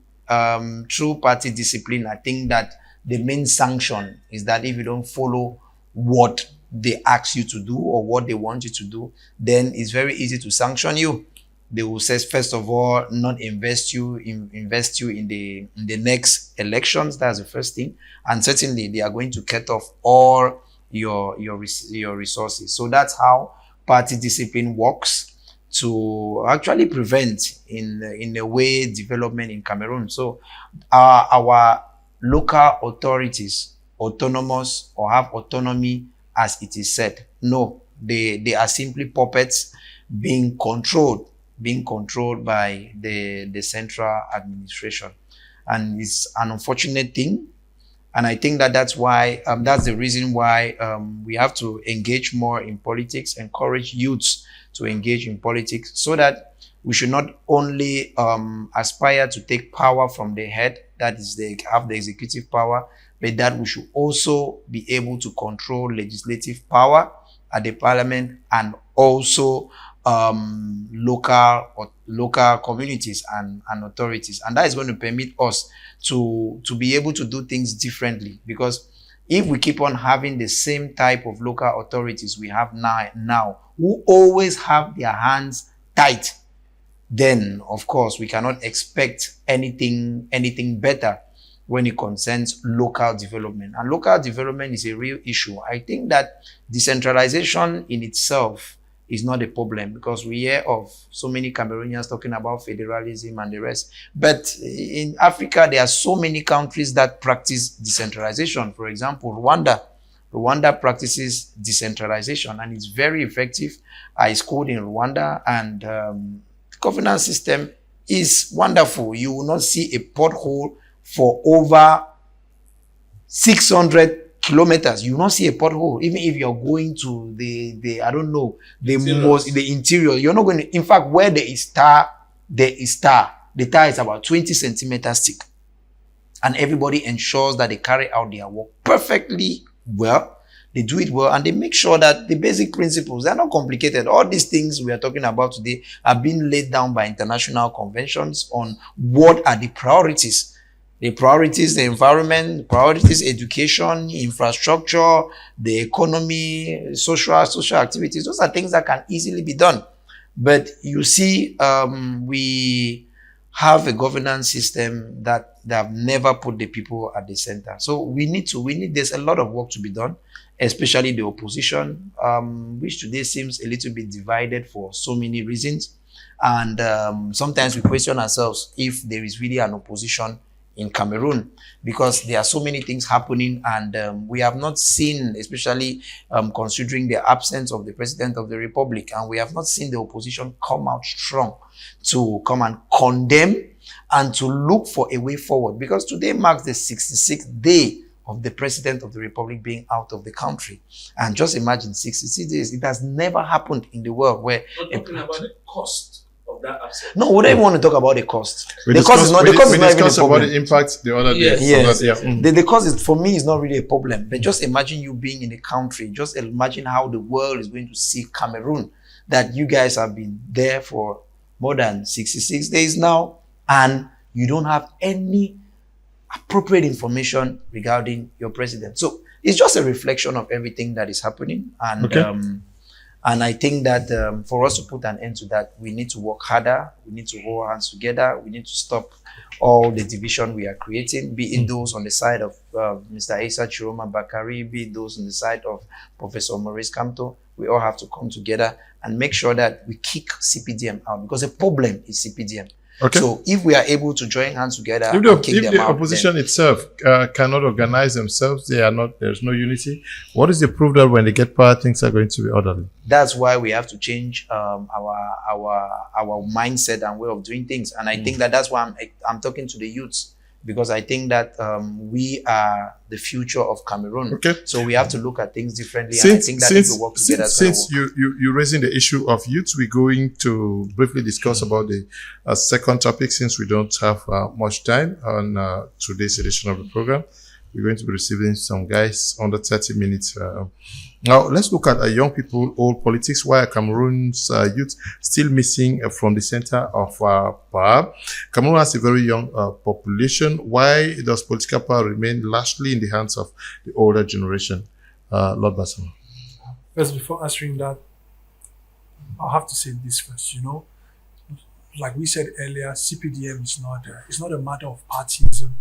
through party discipline, I think that the main sanction is that if you don't follow what they ask you to do or what they want you to do, then it's very easy to sanction you. They will say, first of all, not invest you in the next elections. That's the first thing. And certainly they are going to cut off all your resources. So that's how party discipline works to actually prevent in a way development in Cameroon. So our local authorities, autonomous or have autonomy as it is said, no, they are simply puppets being controlled by the central administration. And it's an unfortunate thing. And I think that that's why, that's the reason why we have to engage more in politics, encourage youths to engage in politics, so that we should not only aspire to take power from the head, that is, they have the executive power, but that we should also be able to control legislative power at the parliament, and also local communities and authorities. And that is going to permit us to be able to do things differently, because if we keep on having the same type of local authorities we have now who always have their hands tight, then of course we cannot expect anything better when it concerns local development. And local development is a real issue. I think that decentralization in itself is not a problem, because we hear of so many Cameroonians talking about federalism and the rest. But in Africa, there are so many countries that practice decentralization. For example, Rwanda practices decentralization, and it's very effective. I schooled in Rwanda, and the governance system is wonderful. You will not see a pothole for over 600 kilometers. You will not see a pothole, even if you're going to the I don't know, the interior. You're not going to, in fact, where there is tar, the tar is about 20 centimeters thick. And everybody ensures that they carry out their work perfectly well. They do it well, and they make sure that the basic principles, they're not complicated. All these things we are talking about today are being laid down by international conventions on what are the priorities. The priorities, the environment, the priorities, education, infrastructure, the economy, social activities. Those are things that can easily be done. But you see, we have a governance system that have never put the people at the center. So there's a lot of work to be done, especially the opposition, which today seems a little bit divided for so many reasons. And sometimes we question ourselves if there is really an opposition in Cameroon, because there are so many things happening, and we have not seen, especially considering the absence of the President of the Republic, and we have not seen the opposition come out strong to come and condemn and to look for a way forward, because today marks the 66th day of the President of the Republic being out of the country. And just imagine, 66 days. It has never happened in the world where... We're talking about the cost of that absence. No, we don't even want to talk about the cost. The cost is not even a problem. About the impact the other day. Yes. Yeah. The cost is, for me, is not really a problem. But just imagine you being in a country. Just imagine how the world is going to see Cameroon, that you guys have been there for more than 66 days now, and you don't have any appropriate information regarding your president. So it's just a reflection of everything that is happening. And And I think that for us to put an end to that, we need to work harder. We need to hold hands together. We need to stop all the division we are creating, be it those on the side of Mr. Asa Chiroma Bakari, be it those on the side of Professor Maurice Kamto. We all have to come together and make sure that we kick CPDM out, because the problem is CPDM. Okay. So if we are able to join hands together If and kick the them out, opposition itself cannot organize themselves, there's no unity. What is the proof that when they get power, things are going to be orderly? that's why we have to change our mindset and way of doing things. And I think that's why I'm talking to the youths, because I think that we are the future of Cameroon. Okay. So we have to look at things differently. And I think that if we work together, since you're raising the issue of youth, we're going to briefly discuss about the second topic, since we don't have much time on today's edition of the program. We're going to be receiving some guys under 30 minutes. Now, let's look at young people, old politics. Why are Cameroon's youth still missing from the center of power? Cameroon has a very young population. Why does political power remain largely in the hands of the older generation? Lord Bassam. First, before answering that, I'll have to say this first. Like we said earlier, CPDM is not a matter of partyism.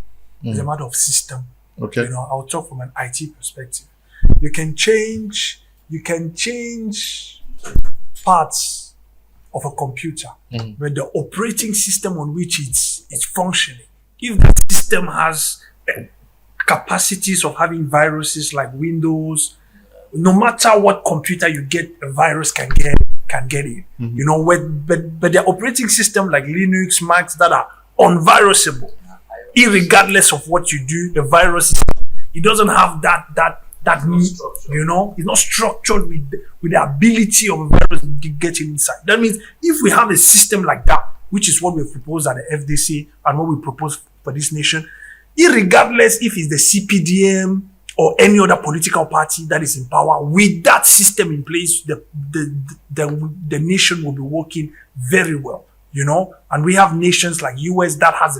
It's a matter of system. Okay. I'll talk from an IT perspective. You can change parts of a computer, but the operating system on which it's functioning, if the system has capacities of having viruses like Windows, no matter what computer you get, a virus can get in. But the operating system like Linux, Macs that are unvirusable, irregardless of what you do, the virus, it doesn't have that it's not structured with the ability of a virus getting inside. That means if we have a system like that, which is what we propose at the FDC and what we propose for this nation, irregardless if it's the CPDM or any other political party that is in power, with that system in place, the nation will be working very well. And we have nations like US that has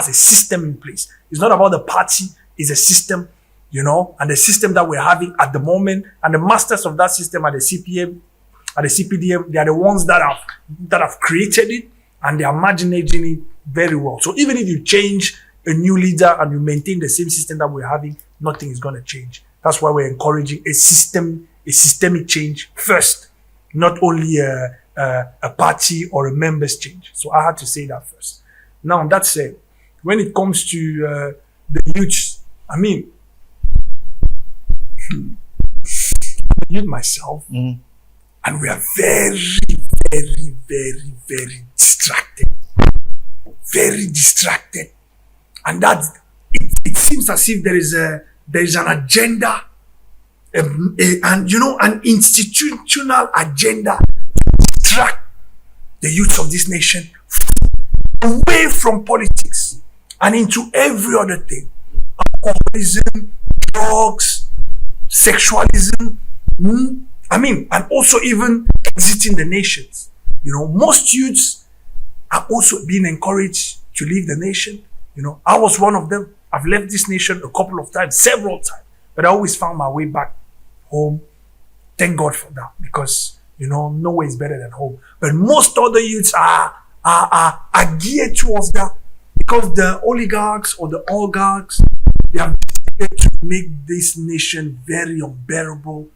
a system in place. It's not about the party, it's a system, and the system that we're having at the moment, and the masters of that system at the CPDM, they are the ones that have created it, and they are managing it very well. So even if you change a new leader and you maintain the same system that we're having, nothing is going to change. That's why we're encouraging a systemic change first, not only a party or a members change. So I had to say that first. Now, that said, when it comes to the youth, youth myself, and we are very, very, very, very distracted. Very distracted. And that it seems as if there is an agenda, an institutional agenda to distract the youth of this nation away from politics and into every other thing. Alcoholism, drugs, sexualism, and also even exiting the nations. Most youths are also being encouraged to leave the nation. I was one of them. I've left this nation a couple of times, several times, but I always found my way back home. Thank God for that, because nowhere is better than home. But most other youths are geared towards that, because the oligarchs or the oligarchs, they have decided to make this nation very unbearable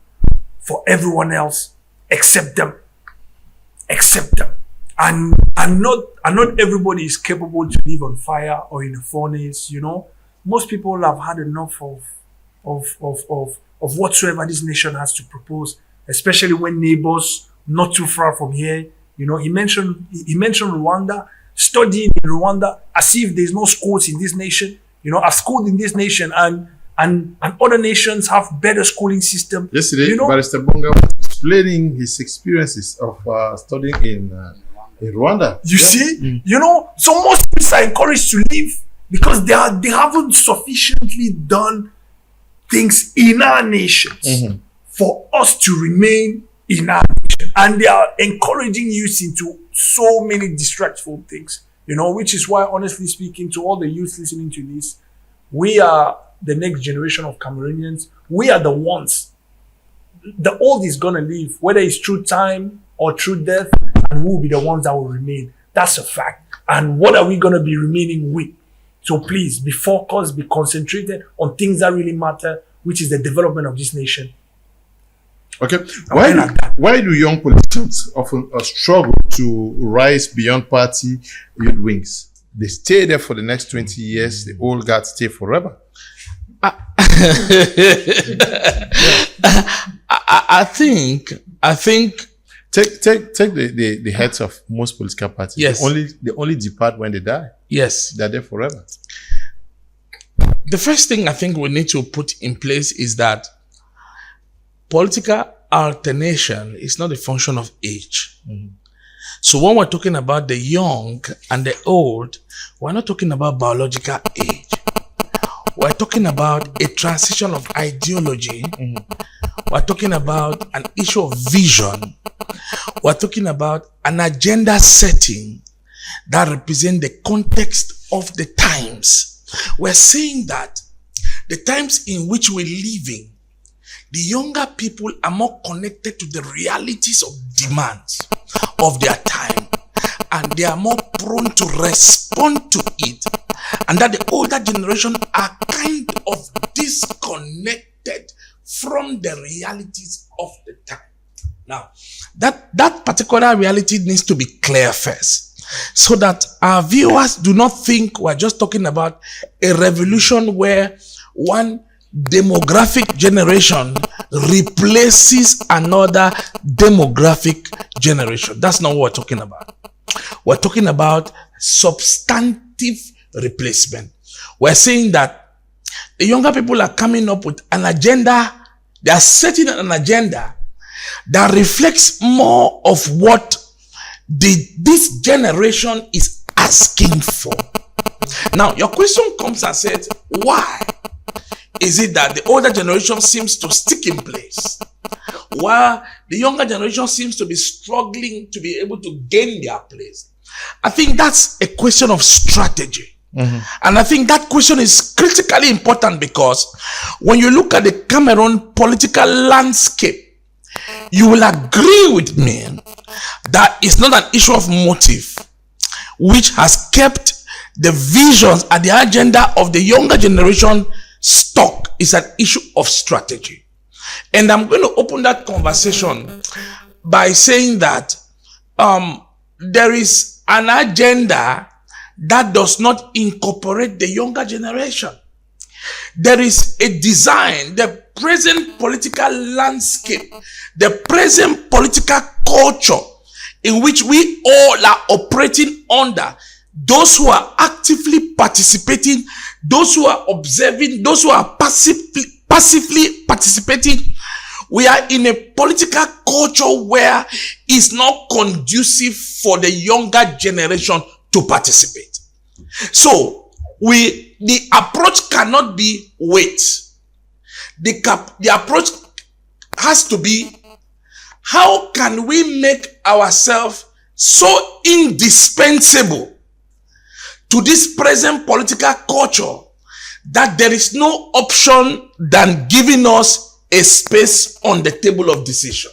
for everyone else except them. And not everybody is capable to live on fire or in a furnace. Most people have had enough of whatsoever this nation has to propose, especially when neighbors not too far from here. He mentioned Rwanda, studying in Rwanda as if there's no schools in this nation. I've schooled in this nation, and other nations have better schooling system. Yesterday, Barrister Bonga was explaining his experiences of studying in Rwanda. You see, so most people are encouraged to leave because they haven't sufficiently done things in our nations for us to remain in our nation, and they are encouraging youth into so many distractful things. Which is why, honestly speaking, to all the youth listening to this, we are the next generation of Cameroonians. We are the ones the old is going to leave, whether it's through time or through death, and we will be the ones that will remain. That's a fact. And what are we going to be remaining with? So please, be focused, be concentrated on things that really matter, which is the development of this nation. Okay. Why do young politicians often struggle to rise beyond party youth wings? They stay there for the next 20 years. The old guard stay forever. I think take the heads of most political parties. Yes. They only depart when they die. Yes. They're there forever. The first thing I think we need to put in place is that political alternation is not a function of age. So when we're talking about the young and the old, we're not talking about biological age. We're talking about a transition of ideology. We're talking about an issue of vision. We're talking about an agenda setting that represents the context of the times. We're saying that the times in which we're living, the younger people are more connected to the realities of demands of their time, and they are more prone to respond to it, and that the older generation are kind of disconnected from the realities of the time. Now, that particular reality needs to be clear first, so that our viewers do not think we're just talking about a revolution where one demographic generation replaces another demographic generation. That's not what we're talking about. We're talking about substantive replacement. We're saying that the younger people are coming up with an agenda. They are setting an agenda that reflects more of what this generation is asking for. Now, your question comes and says, why is it that the older generation seems to stick in place, while the younger generation seems to be struggling to be able to gain their place? I think that's a question of strategy. And I think that question is critically important, because when you look at the Cameroon political landscape, you will agree with me that it's not an issue of motive which has kept the visions and the agenda of the younger generation stuck. Is an issue of strategy. And I'm going to open that conversation by saying that there is an agenda that does not incorporate the younger generation. There is a design, the present political landscape, the present political culture in which we all are operating under, those who are actively participating, those who are observing, those who are passively participating. We are in a political culture where it's not conducive for the younger generation to participate. So the approach cannot be wait. The approach has to be, how can we make ourselves so indispensable to this present political culture that there is no option than giving us a space on the table of decision?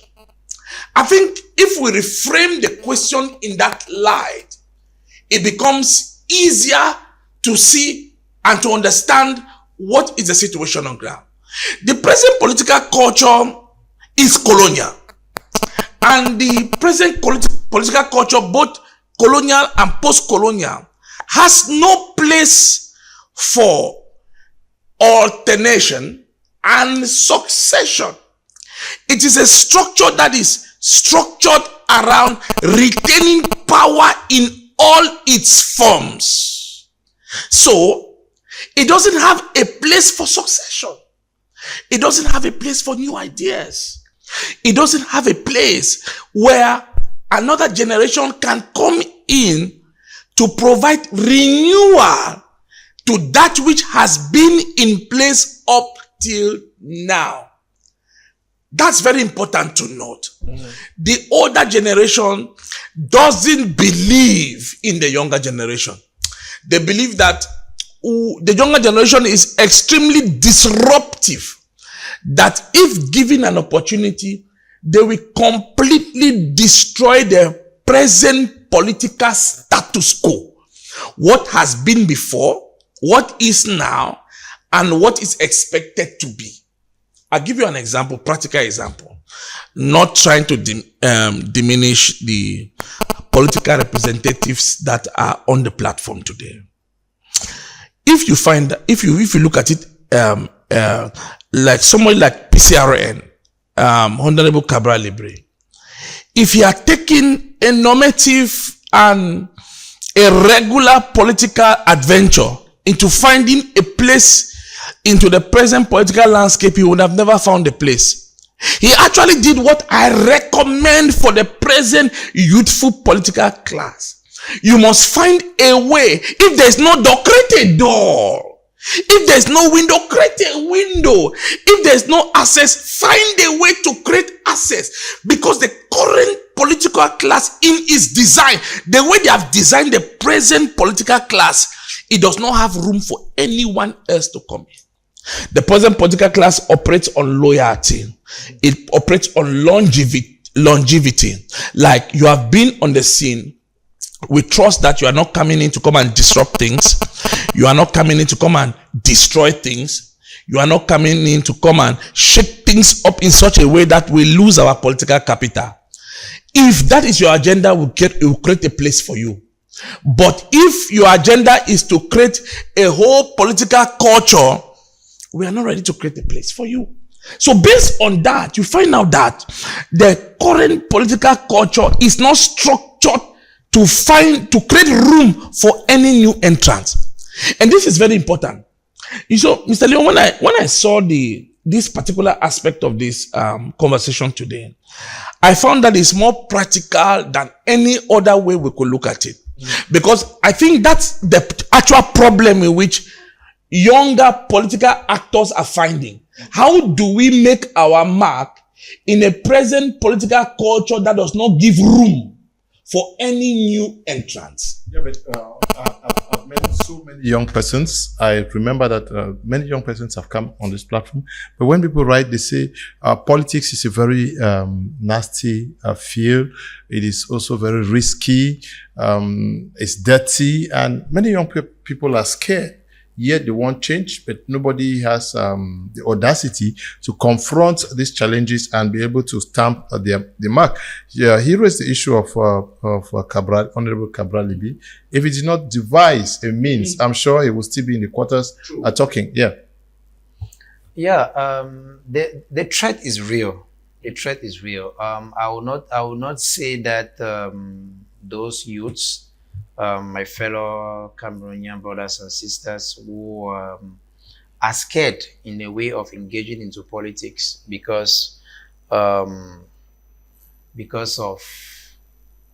I think if we reframe the question in that light, it becomes easier to see and to understand what is the situation on ground. The present political culture is colonial, and the present political culture, both colonial and post-colonial, has no place for alternation and succession. It is a structure that is structured around retaining power in all its forms. So, it doesn't have a place for succession. It doesn't have a place for new ideas. It doesn't have a place where another generation can come in to provide renewal to that which has been in place up till now. That's very important to note. The older generation doesn't believe in the younger generation. They believe that the younger generation is extremely disruptive, that if given an opportunity, they will completely destroy the present political status quo. What has been before, what is now, and what is expected to be. I'll give you an example, practical example. Not trying to diminish the political representatives that are on the platform today. If you find that, if you look at it, like somebody like PCRN, Honorable Cabral Libre, if he are taking a normative and a regular political adventure into finding a place into the present political landscape, he would have never found a place. He actually did what I recommend for the present youthful political class. You must find a way. If there's no door, create a door. If there's no window, create a window. If there's no access, find a way to create access. Because the current political class in its design, the way they have designed the present political class, it does not have room for anyone else to come in. The present political class operates on loyalty. It operates on longevity. Like, you have been on the scene. We trust that you are not coming in to come and disrupt things. You are not coming in to come and destroy things. You are not coming in to come and shake things up in such a way that we lose our political capital. If that is your agenda, it will create a place for you. But if your agenda is to create a whole political culture, we are not ready to create a place for you. So based on that, you find out that the current political culture is not structured to create room for any new entrants. And this is very important. So, Mr. Leon, when I saw this particular aspect of this conversation today, I found that it's more practical than any other way we could look at it. Because I think that's the actual problem in which younger political actors are finding. How do we make our mark in a present political culture that does not give room for any new entrants? Yeah, but I've met so many young persons. I remember that many young persons have come on this platform. But when people write, they say politics is a very nasty field. It is also very risky. It's dirty. And many young people are scared. Yet they want change, but nobody has the audacity to confront these challenges and be able to stamp the mark. Yeah, he raised the issue of Honorable Cabral Libre. If he did not devise a means, I'm sure he will still be in the quarters talking. Yeah. Yeah, the threat is real. The threat is real. I will not say that those youths, my fellow Cameroonian brothers and sisters who are scared in a way of engaging into politics because of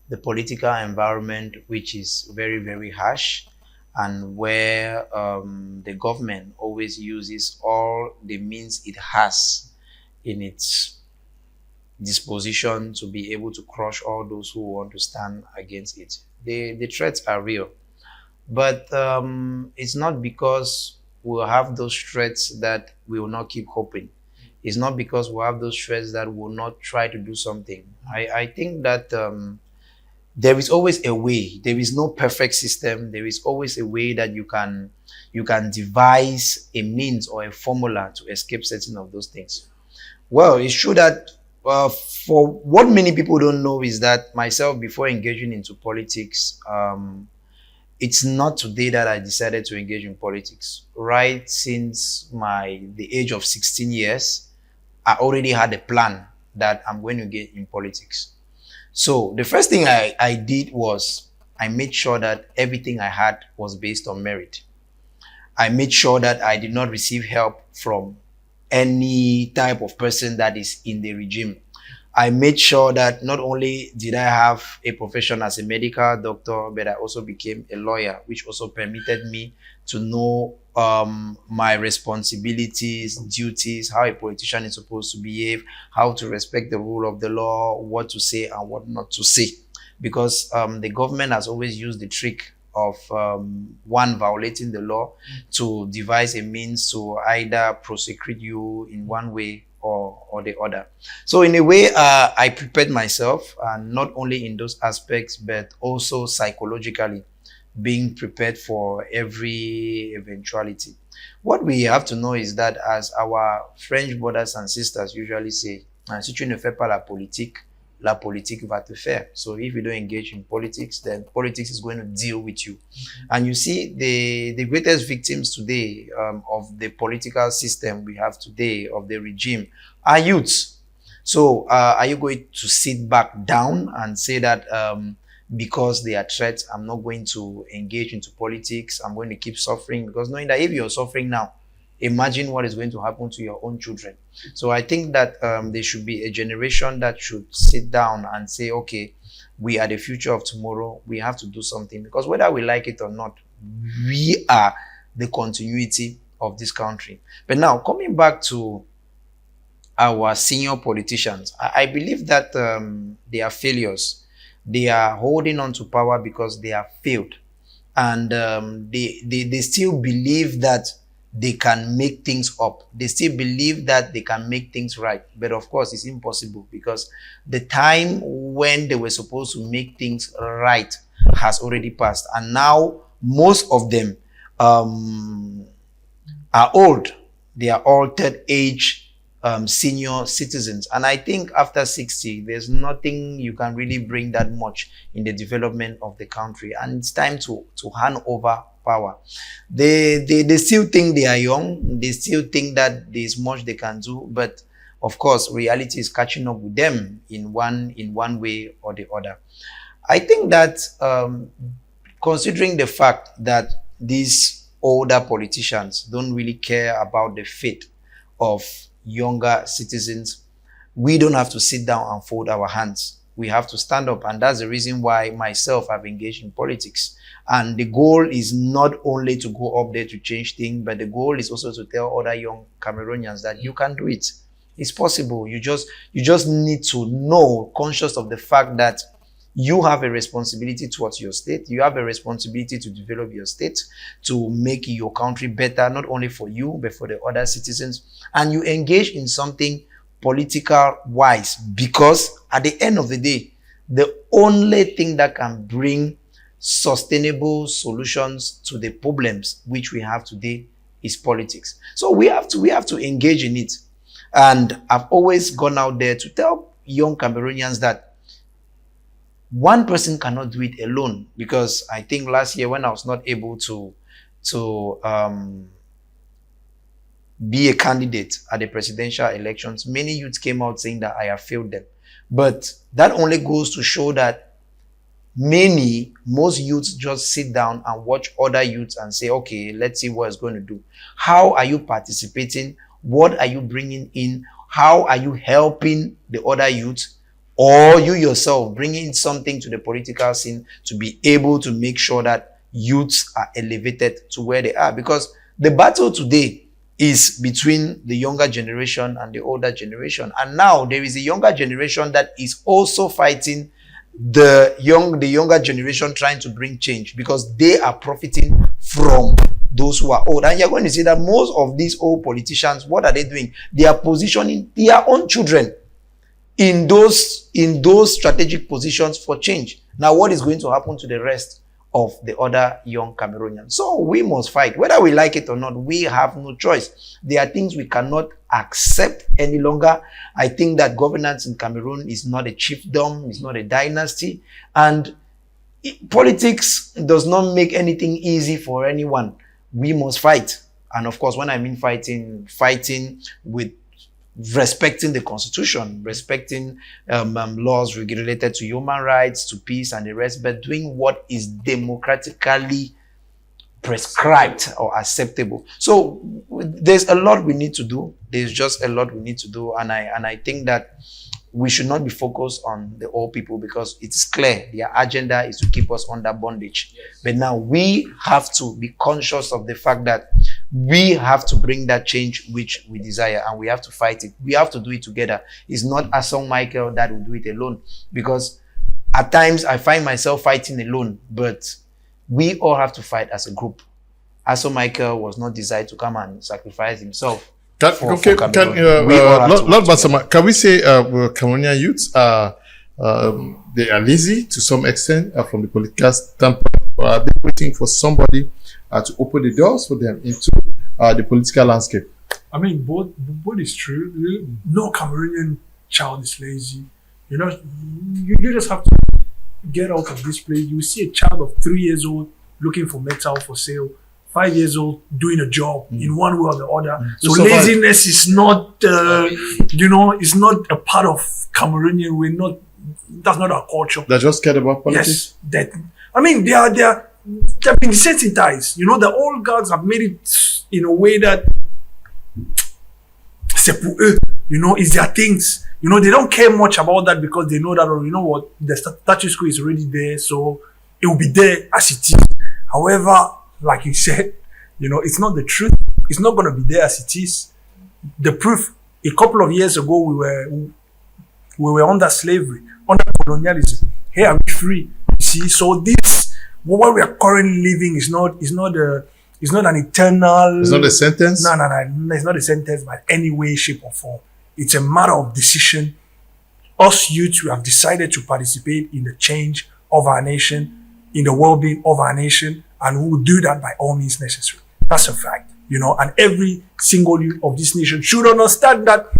the political environment, which is very, very harsh, and where the government always uses all the means it has in its disposition to be able to crush all those who want to stand against it. The threats are real, but it's not because we'll have those threats that we will not keep hoping. It's not because we have those threats that we will not try to do something. I think that there is always a way. There is no perfect system. There is always a way that you can devise a means or a formula to escape certain of those things. Well, it's true that for what many people don't know is that myself, before engaging into politics, it's not today that I decided to engage in politics. Right since the age of 16 years, I already had a plan that I'm going to get in politics. So the first thing I did was I made sure that everything I had was based on merit. I made sure that I did not receive help from any type of person that is in the regime. I made sure that not only did I have a profession as a medical doctor, but I also became a lawyer, which also permitted me to know my responsibilities, duties, how a politician is supposed to behave, how to respect the rule of the law, what to say and what not to say. Because the government has always used the trick of one violating the law to devise a means to either prosecute you in one way or the other. So in a way, I prepared myself, not only in those aspects, but also psychologically, being prepared for every eventuality. What we have to know is that, as our French brothers and sisters usually say, si tu ne fais pas la politique va te faire. So if you don't engage in politics, then politics is going to deal with you. And you see, the greatest victims today of the political system we have today, of the regime, are youths. So are you going to sit back down and say that because they are threats, I'm not going to engage into politics, I'm going to keep suffering? Because knowing that if you're suffering now, imagine what is going to happen to your own children. So I think that there should be a generation that should sit down and say, okay, we are the future of tomorrow. We have to do something, because whether we like it or not, we are the continuity of this country. But now, coming back to our senior politicians, I believe that they are failures. They are holding on to power because they have failed. And they still believe that they can make things up. They still believe that they can make things right. But of course, it's impossible, because the time when they were supposed to make things right has already passed. And now most of them are old. They are all third age senior citizens. And I think after 60, there's nothing you can really bring that much in the development of the country. And it's time to hand over power. They still think they are young. They still think that there's much they can do. But of course, reality is catching up with them in one way or the other. I think that considering the fact that these older politicians don't really care about the fate of younger citizens, we don't have to sit down and fold our hands. We have to stand up. And that's the reason why myself have engaged in politics. And the goal is not only to go up there to change things, but the goal is also to tell other young Cameroonians that you can do it. It's possible. You just need to know, conscious of the fact that you have a responsibility towards your state. You have a responsibility to develop your state, to make your country better, not only for you, but for the other citizens. And you engage in something political wise, because at the end of the day, the only thing that can bring sustainable solutions to the problems which we have today is politics. So we have to engage in it. And I've always gone out there to tell young Cameroonians that one person cannot do it alone. Because I think last year, when I was not able to be a candidate at the presidential elections, many youths came out saying that I have failed them. But that only goes to show that most youths just sit down and watch other youths and say, okay, let's see what it's going to do. How are you participating? What are you bringing in? How are you helping the other youths? Or you yourself bringing something to the political scene to be able to make sure that youths are elevated to where they are? Because the battle today is between the younger generation and the older generation. And now there is a younger generation that is also fighting the younger generation, trying to bring change, because they are profiting from those who are old. And you're going to see that most of these old politicians, what are they doing? They are positioning their own children in those strategic positions for change. Now, what is going to happen to the rest of the other young Cameroonians? So we must fight. Whether we like it or not, we have no choice. There are things we cannot accept any longer. I think that governance in Cameroon is not a chiefdom, it's not a dynasty. And politics does not make anything easy for anyone. We must fight. And of course, when I mean fighting with respecting the constitution, respecting laws related to human rights, to peace and the rest, but doing what is democratically prescribed or acceptable. So there's a lot we need to do. There's just a lot we need to do. And I think that we should not be focused on the old people, because it's clear their agenda is to keep us under bondage. Yes. But now we have to be conscious of the fact that we have to bring that change which we desire, and we have to fight it. We have to do it together. It's not Asong Michael that will do it alone, because at times I find myself fighting alone, but we all have to fight as a group. Aso Michael was not designed to come and sacrifice himself. Lord Lord Basama, can we say Cameroonian youths they are lazy to some extent from the political standpoint? Are they waiting for somebody to open the doors for them into the political landscape? I mean, both is true. No Cameroonian child is lazy. You know, you just have to get out of this place. You see a child of 3 years old looking for metal for sale, 5 years old doing a job in one way or the other. So laziness is not, it's not a part of Cameroonian. That's not our culture. They're just scared about politics? Yes. They've been desensitized. You know, the old guards have made it in a way that c'est pour eux. You know, it's their things. You know, they don't care much about that because they know that, you know what, the status quo is already there, so it will be there as it is. However, like you said, you know, it's not the truth. It's not going to be there as it is. The proof, a couple of years ago, we were under slavery, under colonialism. Here are we free. You see, so what we are currently living is not an eternal. It's not a sentence. No. It's not a sentence by any way, shape, or form. It's a matter of decision. Us youths, we have decided to participate in the change of our nation, in the well-being of our nation, and we will do that by all means necessary. That's a fact, you know. And every single youth of this nation should understand that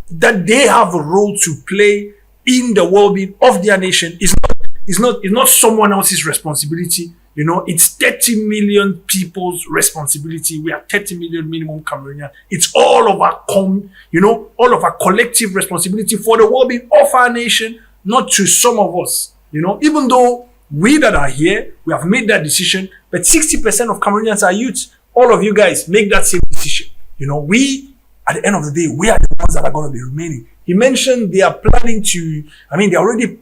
they have a role to play in the well-being of their nation. It's not someone else's responsibility. You know, it's 30 million people's responsibility. We are 30 million minimum Cameroonian. It's all of our collective responsibility for the well-being of our nation, not to some of us. You know, even though we that are here, we have made that decision, but 60% of Cameroonians are youths. All of you guys make that same decision. You know, at the end of the day, we are the ones that are going to be remaining. He mentioned they are they're already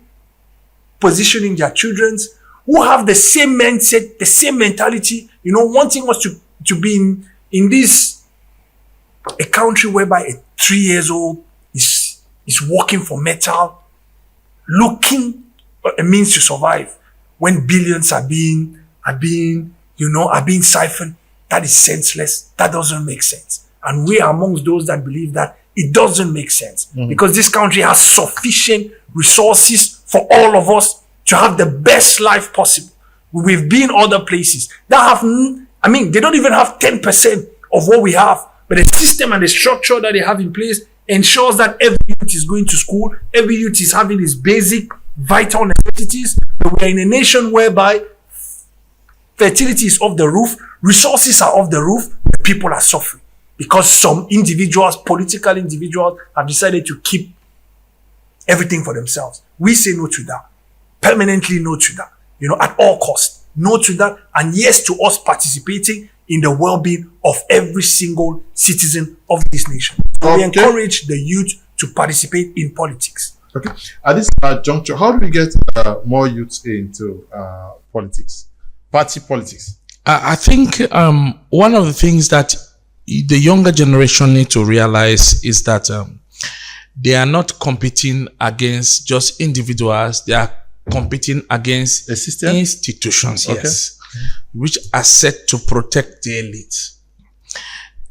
positioning their children's who have the same mindset, the same mentality, you know, wanting us to be in this, a country whereby a 3 years old is working for metal, looking for a means to survive, when billions are being siphoned. That is senseless. That doesn't make sense. And we are amongst those that believe that it doesn't make sense because this country has sufficient resources for all of us to have the best life possible. We've been other places that they don't even have 10% of what we have, but the system and the structure that they have in place ensures that every youth is going to school, every youth is having his basic vital necessities. But we are in a nation whereby fertility is off the roof, resources are off the roof, but people are suffering because some individuals, political individuals, have decided to keep everything for themselves. We say no to that. Permanently no to that, you know, at all costs. No to that, and yes to us participating in the well-being of every single citizen of this nation. So we encourage the youth to participate in politics. Okay. At this juncture, how do we get more youths into politics, party politics? I think one of the things that the younger generation need to realize is that they are not competing against just individuals. They are competing against the system? Institutions, yes, which are set to protect the elite.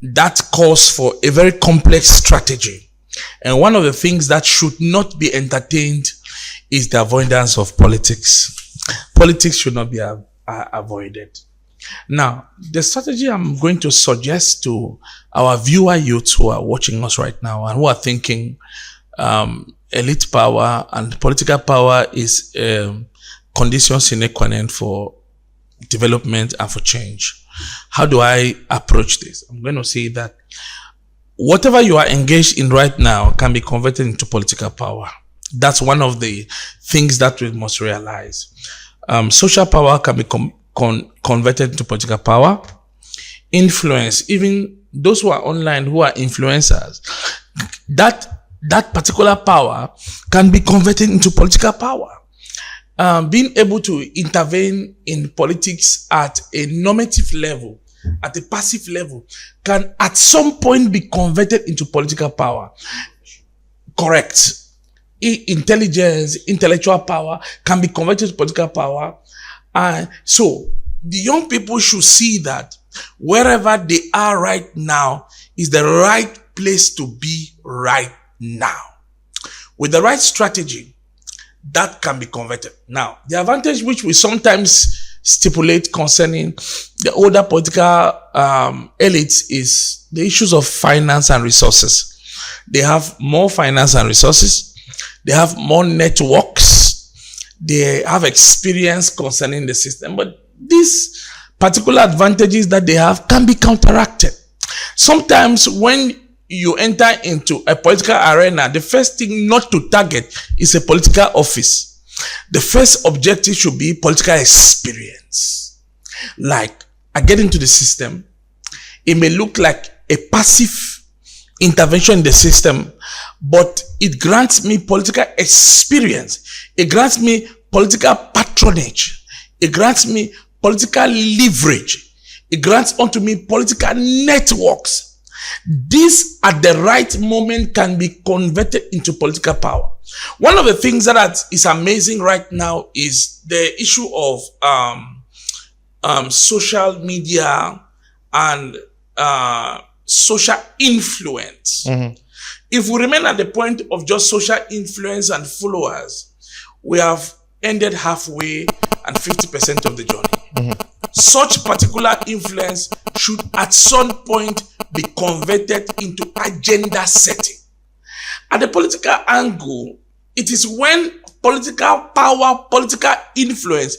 That calls for a very complex strategy. And one of the things that should not be entertained is the avoidance of politics. Politics should not be avoided. Now, the strategy I'm going to suggest to our viewer youths who are watching us right now and who are thinking elite power and political power is condition sine qua non for development and for change. How do I approach this? I'm going to say that whatever you are engaged in right now can be converted into political power. That's one of the things that we must realize. Social power can be converted into political power. Influence, even those who are online, who are influencers, that particular power can be converted into political power. Being able to intervene in politics at a normative level, at a passive level, can at some point be converted into political power. Correct. Intelligence, intellectual power can be converted to political power. So the young people should see that wherever they are right now is the right place to be right now. With the right strategy, that can be converted. Now, the advantage which we sometimes stipulate concerning the older political elites is the issues of finance and resources. They have more finance and resources. They have more networks. They have experience concerning the system. But these particular advantages that they have can be counteracted. Sometimes when you enter into a political arena, the first thing not to target is a political office. The first objective should be political experience. Like, I get into the system, it may look like a passive intervention in the system, but it grants me political experience. It grants me political patronage. It grants me political leverage. It grants unto me political networks. This at the right moment can be converted into political power. One of the things that is amazing right now is the issue of social media and social influence. Mm-hmm. If we remain at the point of just social influence and followers, we have ended halfway and 50% of the journey. Mm-hmm. Such particular influence should at some point be converted into agenda setting. At the political angle, it is when political power, political influence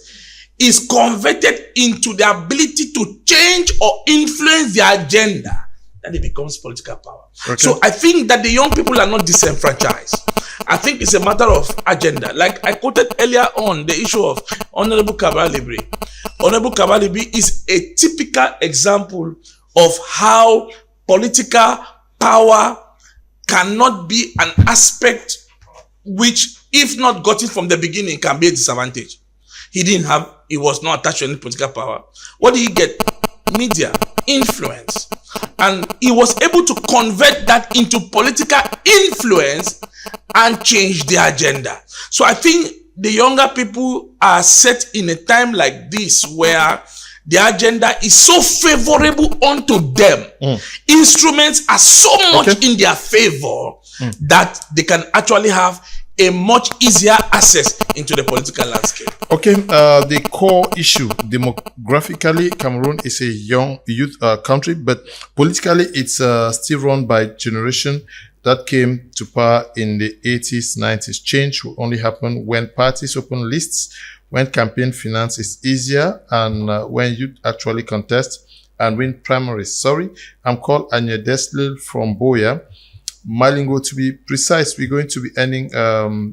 is converted into the ability to change or influence the agenda that it becomes political power. Okay. So I think that the young people are not disenfranchised. I think it's a matter of agenda. Like I quoted earlier on the issue of Honorable Kabalibi. Honorable Kabalibi is a typical example of how political power cannot be an aspect which, if not gotten from the beginning, can be a disadvantage. He was not attached to any political power. What did he get? Media, influence. And he was able to convert that into political influence and change the agenda. So I think the younger people are set in a time like this where the agenda is so favorable unto them. Instruments are so much in their favor that they can actually have a much easier access into the political landscape. Okay, the core issue, demographically, Cameroon is a young youth country, but politically, it's still run by generation that came to power in the 80s, 90s. Change will only happen when parties open lists, when campaign finance is easier, and when youth actually contest and win primaries. Sorry, I'm called Anya Deslil from Boya. Malingo, to be precise, we're going to be ending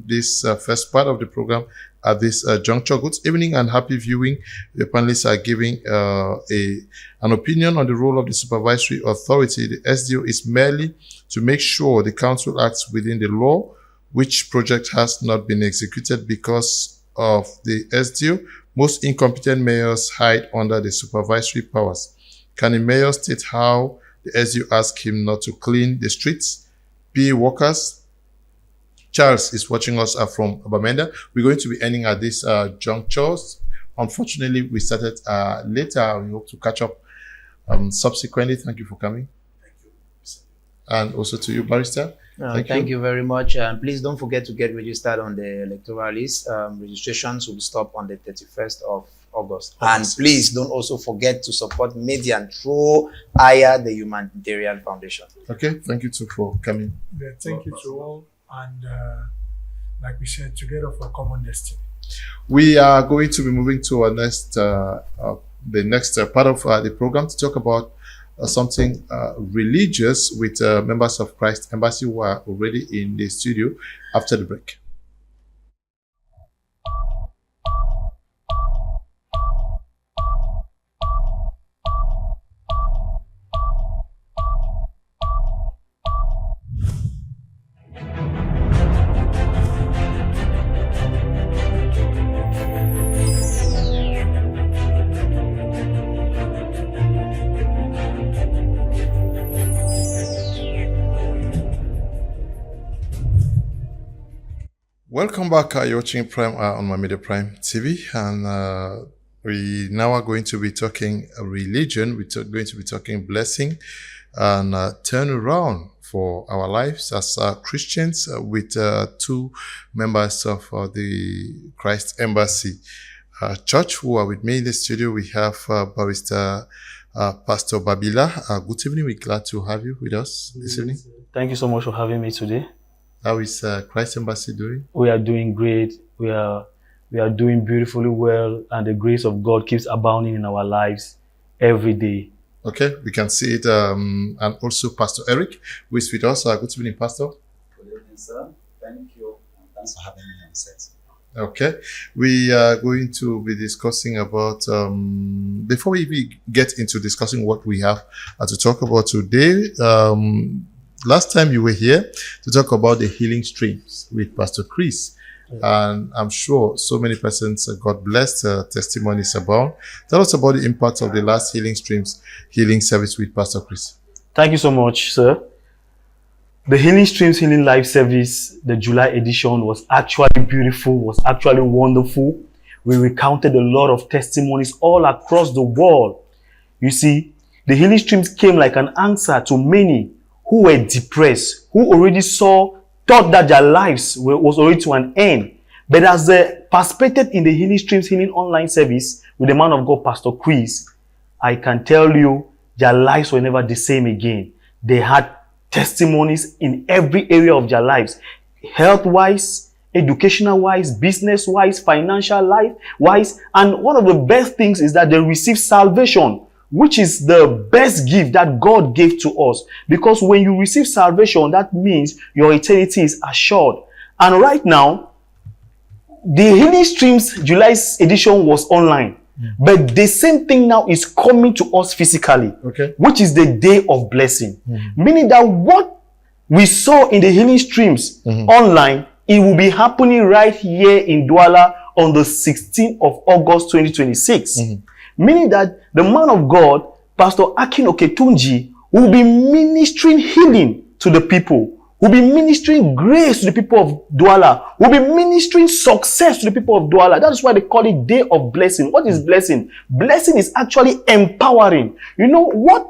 this first part of the program at this juncture. Good evening and happy viewing. The panelists are giving an opinion on the role of the supervisory authority. The SDO is merely to make sure the council acts within the law, which project has not been executed because of the SDO. Most incompetent mayors hide under the supervisory powers. Can a mayor state how the SDO asked him not to clean the streets? PA workers. Charles is watching us from Bamenda. We're going to be ending at this junctures. Unfortunately, we started later. We hope to catch up subsequently. Thank you for coming. Thank you. And also to you, Barrister. Thank you very much. Please don't forget to get registered on the electoral list. Registrations will stop on the 31st of August. And please don't also forget to support Median through Aya, the Humanitarian Foundation. Okay, thank you too for coming. Yeah, thank you to all. And like we said, together for a common destiny. We are going to be moving to our next, the next part of the program to talk about something religious with members of Christ Embassy who are already in the studio after the break. Welcome back. You're watching Prime on my Media Prime TV, and We now are going to be talking religion. We're going to be talking blessing and turnaround for our lives as Christians with two members of the Christ Embassy Church who are with me in the studio. We have Barrister Pastor Babila. Good evening. We're glad to have you with us this evening. Thank you so much for having me today. How is Christ Embassy doing? We are doing great. We are doing beautifully well, and the grace of God keeps abounding in our lives every day. Okay, we can see it. And also Pastor Eric, who is with us. Good evening, Pastor. Good evening, sir. Thank you. Thanks for having me on set. Okay, we are going to be discussing about, before we get into discussing what we have to talk about today, last time you were here to talk about the healing streams with Pastor Chris. And I'm sure so many persons got blessed, testimonies abound. Tell us about the impact of the last healing streams, healing service with Pastor Chris. Thank you so much, sir. The Healing Streams Healing Life service, the July edition, was actually beautiful, was actually wonderful. We recounted a lot of testimonies all across the world. You see, the Healing Streams came like an answer to many who were depressed, who already thought that their lives was already to an end. But as they participated in the Healing Streams Healing online service with the man of God, Pastor Chris, I can tell you their lives were never the same again. They had testimonies in every area of their lives, health-wise, educational-wise, business-wise, financial life-wise. And one of the best things is that they received salvation, which is the best gift that God gave to us. Because when you receive salvation, that means your eternity is assured. And right now, the Healing Streams July edition was online. But the same thing now is coming to us physically, which is the day of blessing. Meaning that what we saw in the Healing Streams online, it will be happening right here in Douala on the 16th of August 2026. Meaning that the man of God, Pastor Akin Oketunji, will be ministering healing to the people, will be ministering grace to the people of Douala, will be ministering success to the people of Douala. That is why they call it Day of Blessing. What is blessing? Blessing is actually empowering. You know what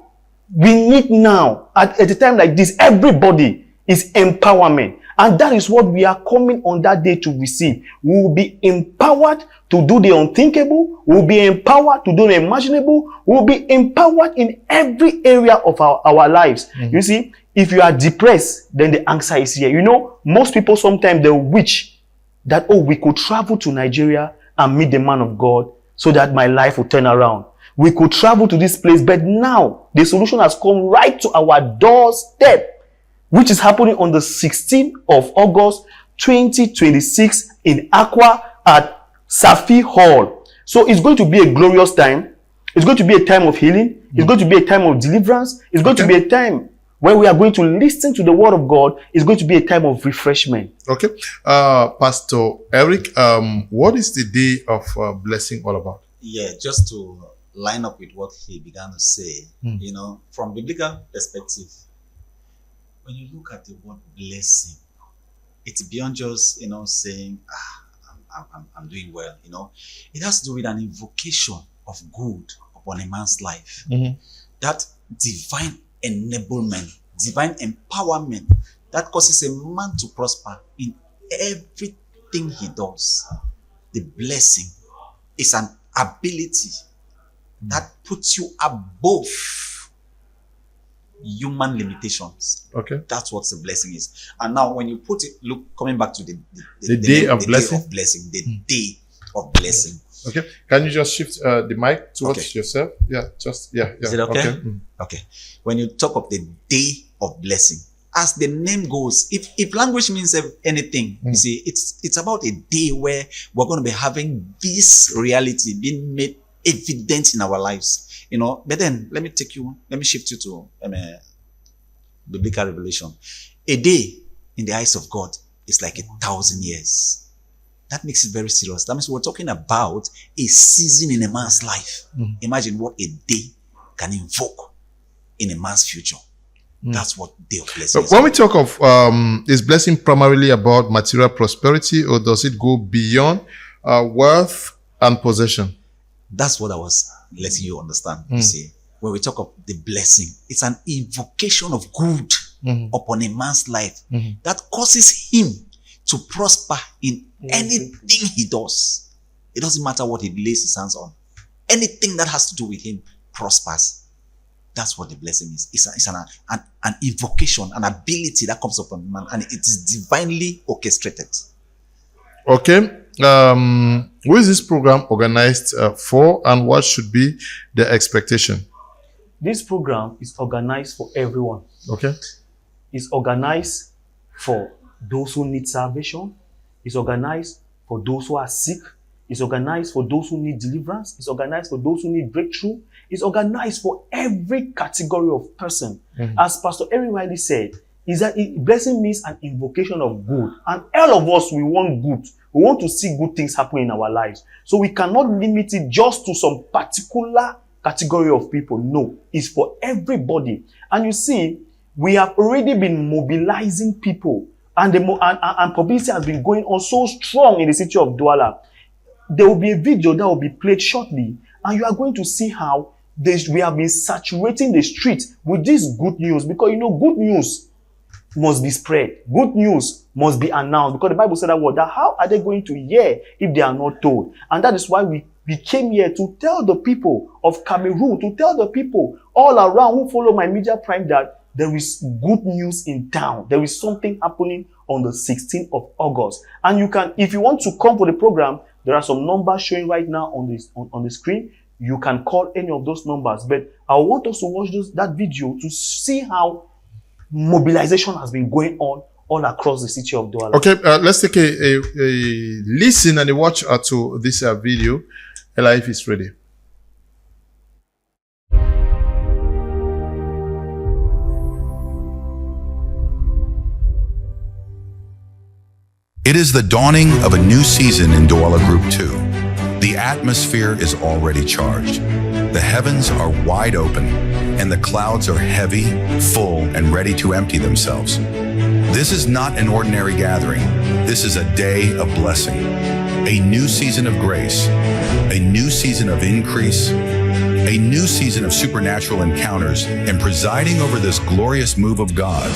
we need now at a time like this? Everybody is empowerment. And that is what we are coming on that day to receive. We will be empowered to do the unthinkable. We will be empowered to do the imaginable. We will be empowered in every area of our lives. You see, if you are depressed, then the answer is here. You know, most people sometimes they wish that, oh, we could travel to Nigeria and meet the man of God so that my life will turn around. We could travel to this place, but now the solution has come right to our doorstep, which is happening on the 16th of August 2026 in Aqua at Safi Hall. So it's going to be a glorious time. It's going to be a time of healing. It's going to be a time of deliverance. It's going to be a time where we are going to listen to the word of God. It's going to be a time of refreshment. Okay. Pastor Eric, what is the day of blessing all about? Yeah, just to line up with what he began to say, you know, from biblical perspective, when you look at the word blessing, it's beyond just, you know, saying, I'm doing well, you know. It has to do with an invocation of good upon a man's life. That divine enablement, divine empowerment that causes a man to prosper in everything he does. The blessing is an ability that puts you above human limitations. Okay. That's what the blessing is. And now when you put it, look, coming back to the day of blessing. The day of blessing. Okay. Can you just shift the mic towards yourself? Yeah, just, yeah. Is it okay? Okay. When you talk of the day of blessing, as the name goes, if language means anything, you see, it's about a day where we're going to be having this reality being made evident in our lives. You know, but then let me shift you to biblical revelation. A day in the eyes of God is like 1,000 years. That makes it very serious. That means we're talking about a season in a man's life. Imagine what a day can invoke in a man's future. That's what day of blessing is. When we talk of is blessing primarily about material prosperity, or does it go beyond wealth and possession? That's what I was letting you understand. You see, when we talk of the blessing, it's an invocation of good upon a man's life that causes him to prosper in anything he does. It doesn't matter what he lays his hands on. Anything that has to do with him prospers. That's what the blessing is. It's an invocation, an ability that comes upon man, and it is divinely orchestrated. Okay. Who is this program organized for, and what should be the expectation? This program is organized for everyone. Okay. It's organized for those who need salvation. It's organized for those who are sick. It's organized for those who need deliverance. It's organized for those who need breakthrough. It's organized for every category of person. As Pastor Eric Wiley said, is that blessing means an invocation of good. And all of us, we want good. We want to see good things happen in our lives. So we cannot limit it just to some particular category of people. No, it's for everybody. And you see, we have already been mobilizing people, and publicity has been going on so strong in the city of Douala. There will be a video that will be played shortly, and you are going to see how we have been saturating the street with this good news, because good news must be spread. Good news must be announced, because the Bible said that how are they going to hear if they are not told? And that is why we came here to tell the people of Cameroon, to tell the people all around who follow my media prime that there is good news in town. There is something happening on the 16th of August. And you can, if you want to come for the program, there are some numbers showing right now on the screen. You can call any of those numbers. But I want us to watch that video to see how mobilization has been going on all across the city of Douala. Okay, let's take a listen and a watch to this video. Ella, if it's ready. It is the dawning of a new season in Douala Group 2. The atmosphere is already charged. The heavens are wide open, and the clouds are heavy, full, and ready to empty themselves. This is not an ordinary gathering. This is a day of blessing, a new season of grace, a new season of increase, a new season of supernatural encounters, and presiding over this glorious move of God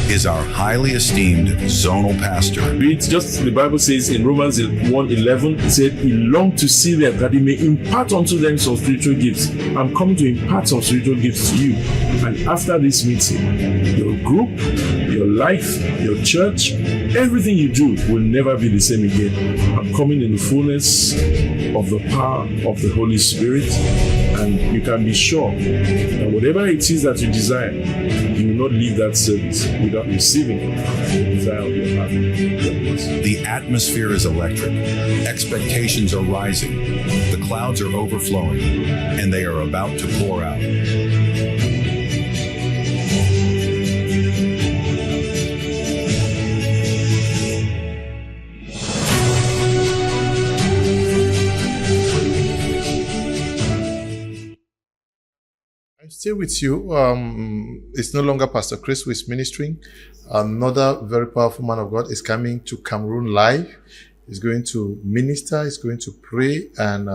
is our highly esteemed zonal pastor. It's just, the Bible says in Romans 1:11, it said, he longed to see them, that he may impart unto them some spiritual gifts. I'm coming to impart some spiritual gifts to you. And after this meeting, your group, your life, your church, everything you do will never be the same again. I'm coming in the fullness of the power of the Holy Spirit. And you can be sure that whatever it is that you desire, you will not leave that service without receiving the desire of your heart. The atmosphere is electric. Expectations are rising. The clouds are overflowing, and they are about to pour out. Still with you. It's no longer Pastor Chris who is ministering. Another very powerful man of God is coming to Cameroon live. He's going to minister, he's going to pray, and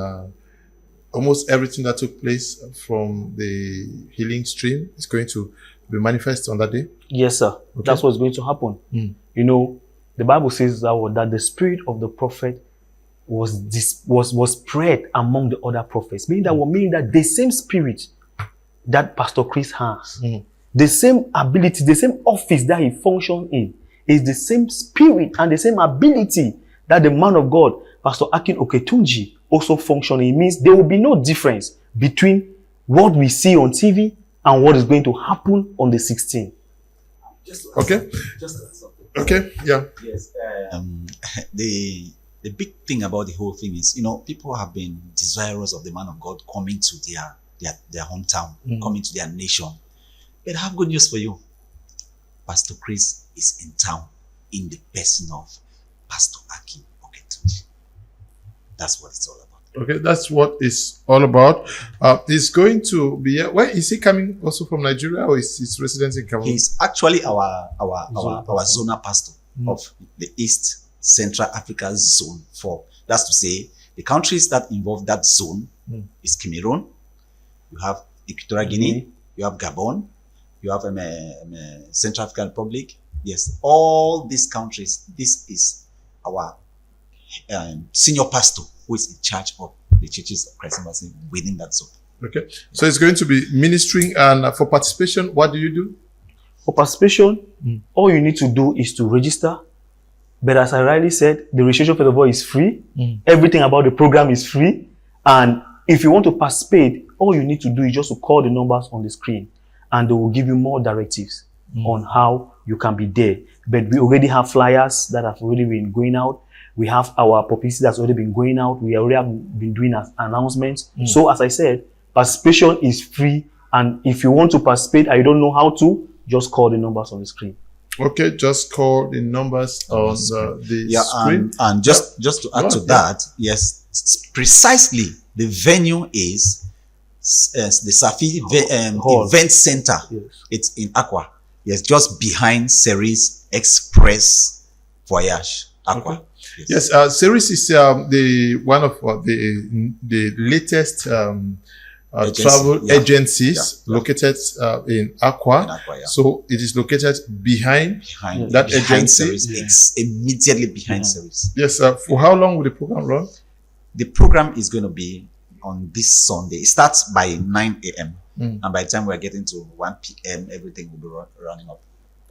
almost everything that took place from the healing stream is going to be manifest on that day. Yes, sir. Okay. That's what's going to happen. The Bible says that the spirit of the prophet was spread among the other prophets, meaning that the same spirit that Pastor Chris has, the same ability, the same office that he functions in, is the same spirit and the same ability that the man of God, Pastor Akin Oketunji, also functions in. It means there will be no difference between what we see on TV and what is going to happen on the 16th. Okay. Okay. Yeah. Yes. The big thing about the whole thing is, people have been desirous of the man of God coming to their hometown, coming to their nation. But I have good news for you. Pastor Chris is in town in the person of Pastor Akin Oketunji. That's what it's all about. Okay, that's what it's all about. He's going to be here. Where is he coming? Also from Nigeria, or is his residence in Cameroon? He's actually our zonal pastor of the East Central Africa Zone 4. That's to say, The countries that involve that zone is Cameroon, you have Equatorial Guinea, you have Gabon, you have Central African Republic. Yes, all these countries, this is our senior pastor who is in charge of the churches of Christ Embassy within that zone. Okay. So it's going to be ministering, and for participation, what do you do? For participation, all you need to do is to register. But as I rightly said, the registration for the voice is free. Everything about the program is free. And if you want to participate, all you need to do is just to call the numbers on the screen, and they will give you more directives on how you can be there. But we already have flyers that have already been going out. We have our publicity that's already been going out. We already have been doing announcements. So as I said, participation is free. And if you want to participate and you don't know how to, just call the numbers on the screen. Okay, just call the numbers on the screen. And just to add to that, yes, precisely the venue is the Safi Event Center. Yes. It's in Aqua. Yes, just behind Ceres Express Voyage, Aqua. Okay. Yes, Ceres is the one of the latest travel agencies located in Aqua. So it is located behind that agency. Ceres. It's immediately behind Ceres. Yes, for how long will the program run? The program is going to be on this Sunday. It starts by 9 a.m. And by the time we're getting to 1 p.m., everything will be running up.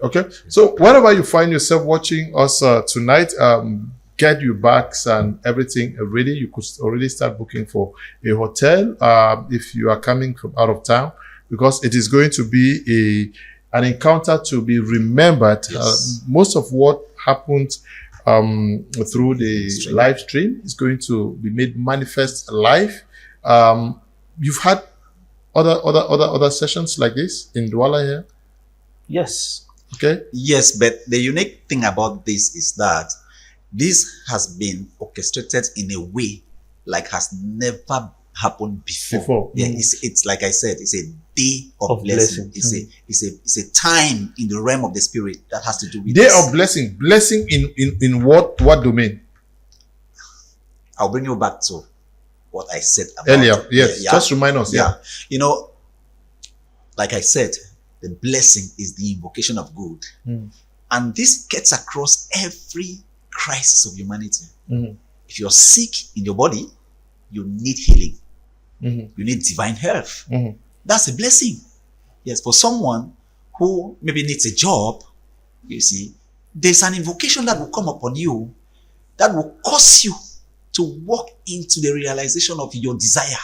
Okay. So wherever you find yourself watching us tonight, get your bags and everything ready. You could already start booking for a hotel if you are coming from out of town, because it is going to be an encounter to be remembered. Yes. Most of what happened through the live stream is going to be made manifest live. You've had other sessions like this in Douala here? Yes. Okay. Yes, but the unique thing about this is that this has been orchestrated in a way like has never happened before. Yeah, it's like I said, it's a day of blessing. It's a time in the realm of the spirit that has to do with day this. of blessing. Blessing in what domain? I'll bring you back to what I said about earlier. Yes, just remind us. Yeah, you know, like I said, the blessing is the invocation of good, and this gets across every crisis of humanity. If you're sick in your body, you need healing. You need divine health. That's a blessing. Yes, for someone who maybe needs a job, you see, there's an invocation that will come upon you that will cause you to walk into the realization of your desire,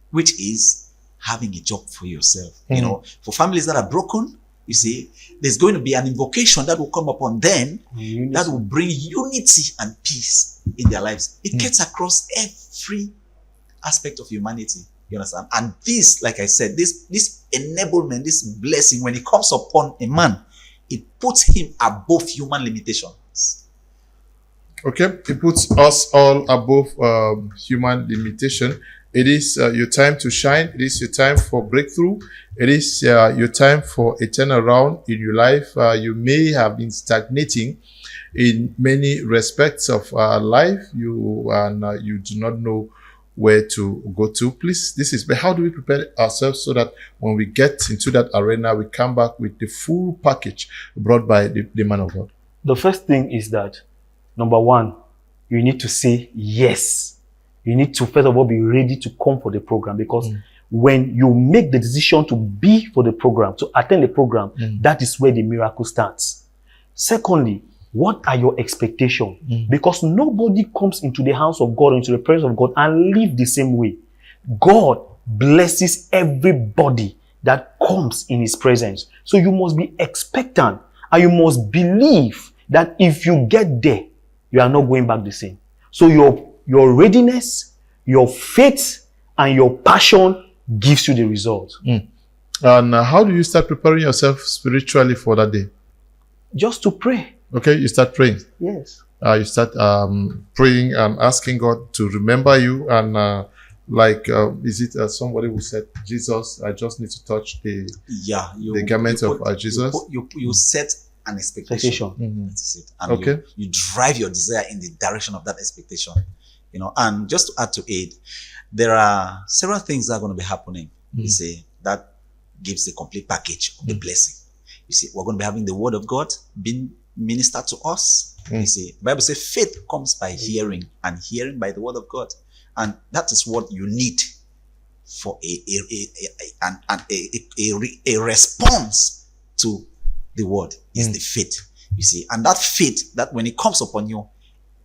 which is having a job for yourself. You know, for families that are broken, you see, there's going to be an invocation that will come upon them that will bring unity and peace in their lives. It gets across every aspect of humanity. You understand? And this, like I said, this enablement, this blessing, when it comes upon a man, it puts him above human limitations. Okay, it puts us all above human limitation. It is your time to shine. It is your time for breakthrough. It is your time for a turnaround in your life. You may have been stagnating in many respects of life. You do not know where to go to. Please, but how do we prepare ourselves so that when we get into that arena, we come back with the full package brought by the man of God? The first thing is that, number one, you need to say yes. You need to, first of all, be ready to come for the program, because when you make the decision to be for the program, to attend the program, that is where the miracle starts. Secondly, what are your expectations? Because nobody comes into the house of God, into the presence of God, and live the same way. God blesses everybody that comes in his presence. So you must be expectant, and you must believe that if you get there, you are not going back the same. So your readiness, your faith, and your passion gives you the result. And how do you start preparing yourself spiritually for that day? Just to pray. Okay, you start praying. Yes. You start praying and asking God to remember you. And is it somebody who said, Jesus, I just need to touch the garment of Jesus? You set an expectation. That's it. And you drive your desire in the direction of that expectation. You know, and just to add to it, there are several things that are going to be happening. You see, that gives the complete package of the blessing. You see, we're going to be having the word of God being ministered to us. You see, the Bible says faith comes by hearing, and hearing by the word of God. And that is what you need for a response to the word is the faith. You see, and that faith, that when it comes upon you,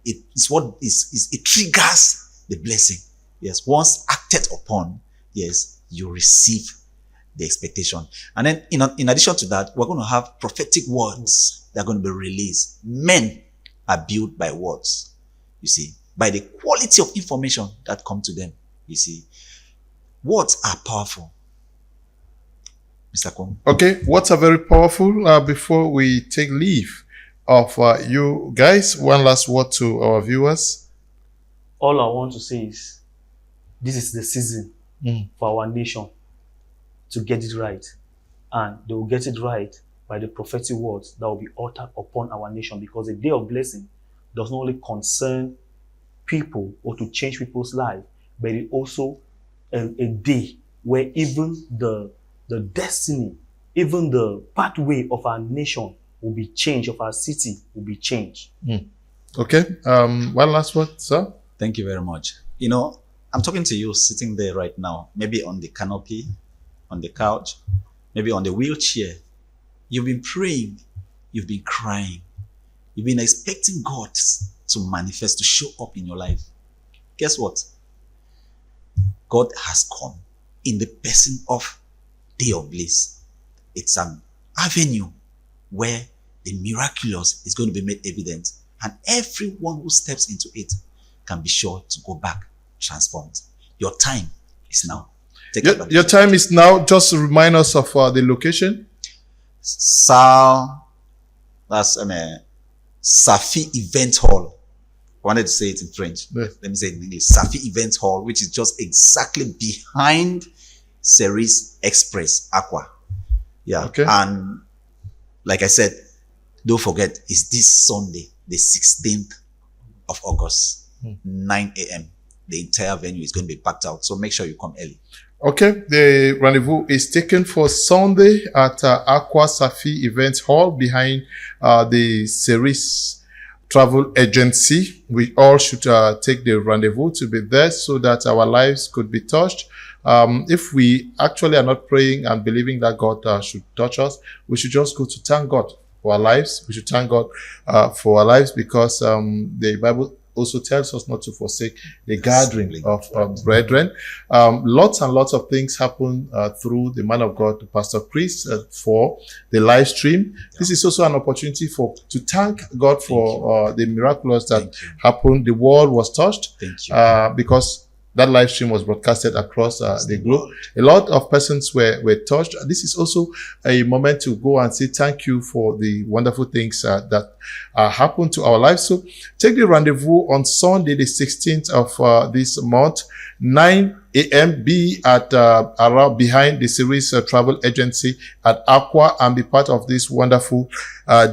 it is what it triggers the blessing. Yes, once acted upon, yes, you receive the expectation. And then in addition to that, we're going to have prophetic words that are going to be released. Men are built by words, you see, by the quality of information that come to them. You see, words are powerful. Mr. Kum. Okay, words are very powerful. Before we take leave of you guys, one last word to our viewers. All I want to say is, this is the season for our nation to get it right. And they will get it right by the prophetic words that will be uttered upon our nation, because the day of blessing does not only concern people or to change people's lives, but it also a day where even the destiny, even the pathway of our nation will be changed, of our city will be changed. Okay, one last word, sir. Thank you very much. You know, I'm talking to you sitting there right now, maybe on the canopy, on the couch, maybe on the wheelchair. You've been praying, you've been crying, you've been expecting God to manifest, to show up in your life. Guess what? God has come in the person of Day of Bliss. It's an avenue where the miraculous is going to be made evident, and everyone who steps into it can be sure to go back transformed. Your time is now. Your time is now. Just to remind us of the location. Safi Event Hall. I wanted to say it in French. Yeah. Let me say it in English. Safi Event Hall, which is just exactly behind Ceres Express Aqua. Yeah. Okay. And like I said, don't forget, it's this Sunday, the 16th of August, 9 a.m. The entire venue is going to be packed out. So make sure you come early. Okay, the rendezvous is taken for Sunday at Aqua Safi Event Hall behind the Ceres Travel Agency. We all should take the rendezvous to be there so that our lives could be touched. If we actually are not praying and believing that God should touch us, we should just go to thank God for our lives. We should thank God for our lives, because the Bible also tells us not to forsake the gathering of brethren. Lots and lots of things happen through the man of God, Pastor Chris, for the live stream. Yeah. This is also an opportunity to thank God for the miraculous that happened. The world was touched because that live stream was broadcasted across the globe. A lot of persons were touched. This is also a moment to go and say thank you for the wonderful things that happened to our lives. So take the rendezvous on Sunday, the 16th of this month, 9 a.m. Be at around behind the Ceres Travel Agency at Aqua, and be part of this wonderful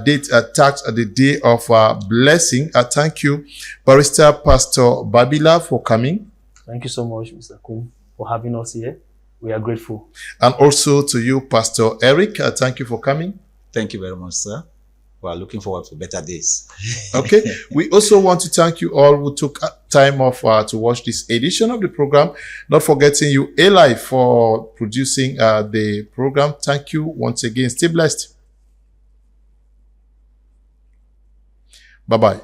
date tagged at the day of blessing. Thank you, Barrister Pastor Babila, for coming. Thank you so much, Mr. Kum, for having us here. We are grateful. And also to you, Pastor Eric. Thank you for coming. Thank you very much, sir. We are looking forward to better days. Okay. We also want to thank you all who took time off to watch this edition of the program. Not forgetting you, Eli, for producing the program. Thank you once again. Stay blessed. Bye-bye.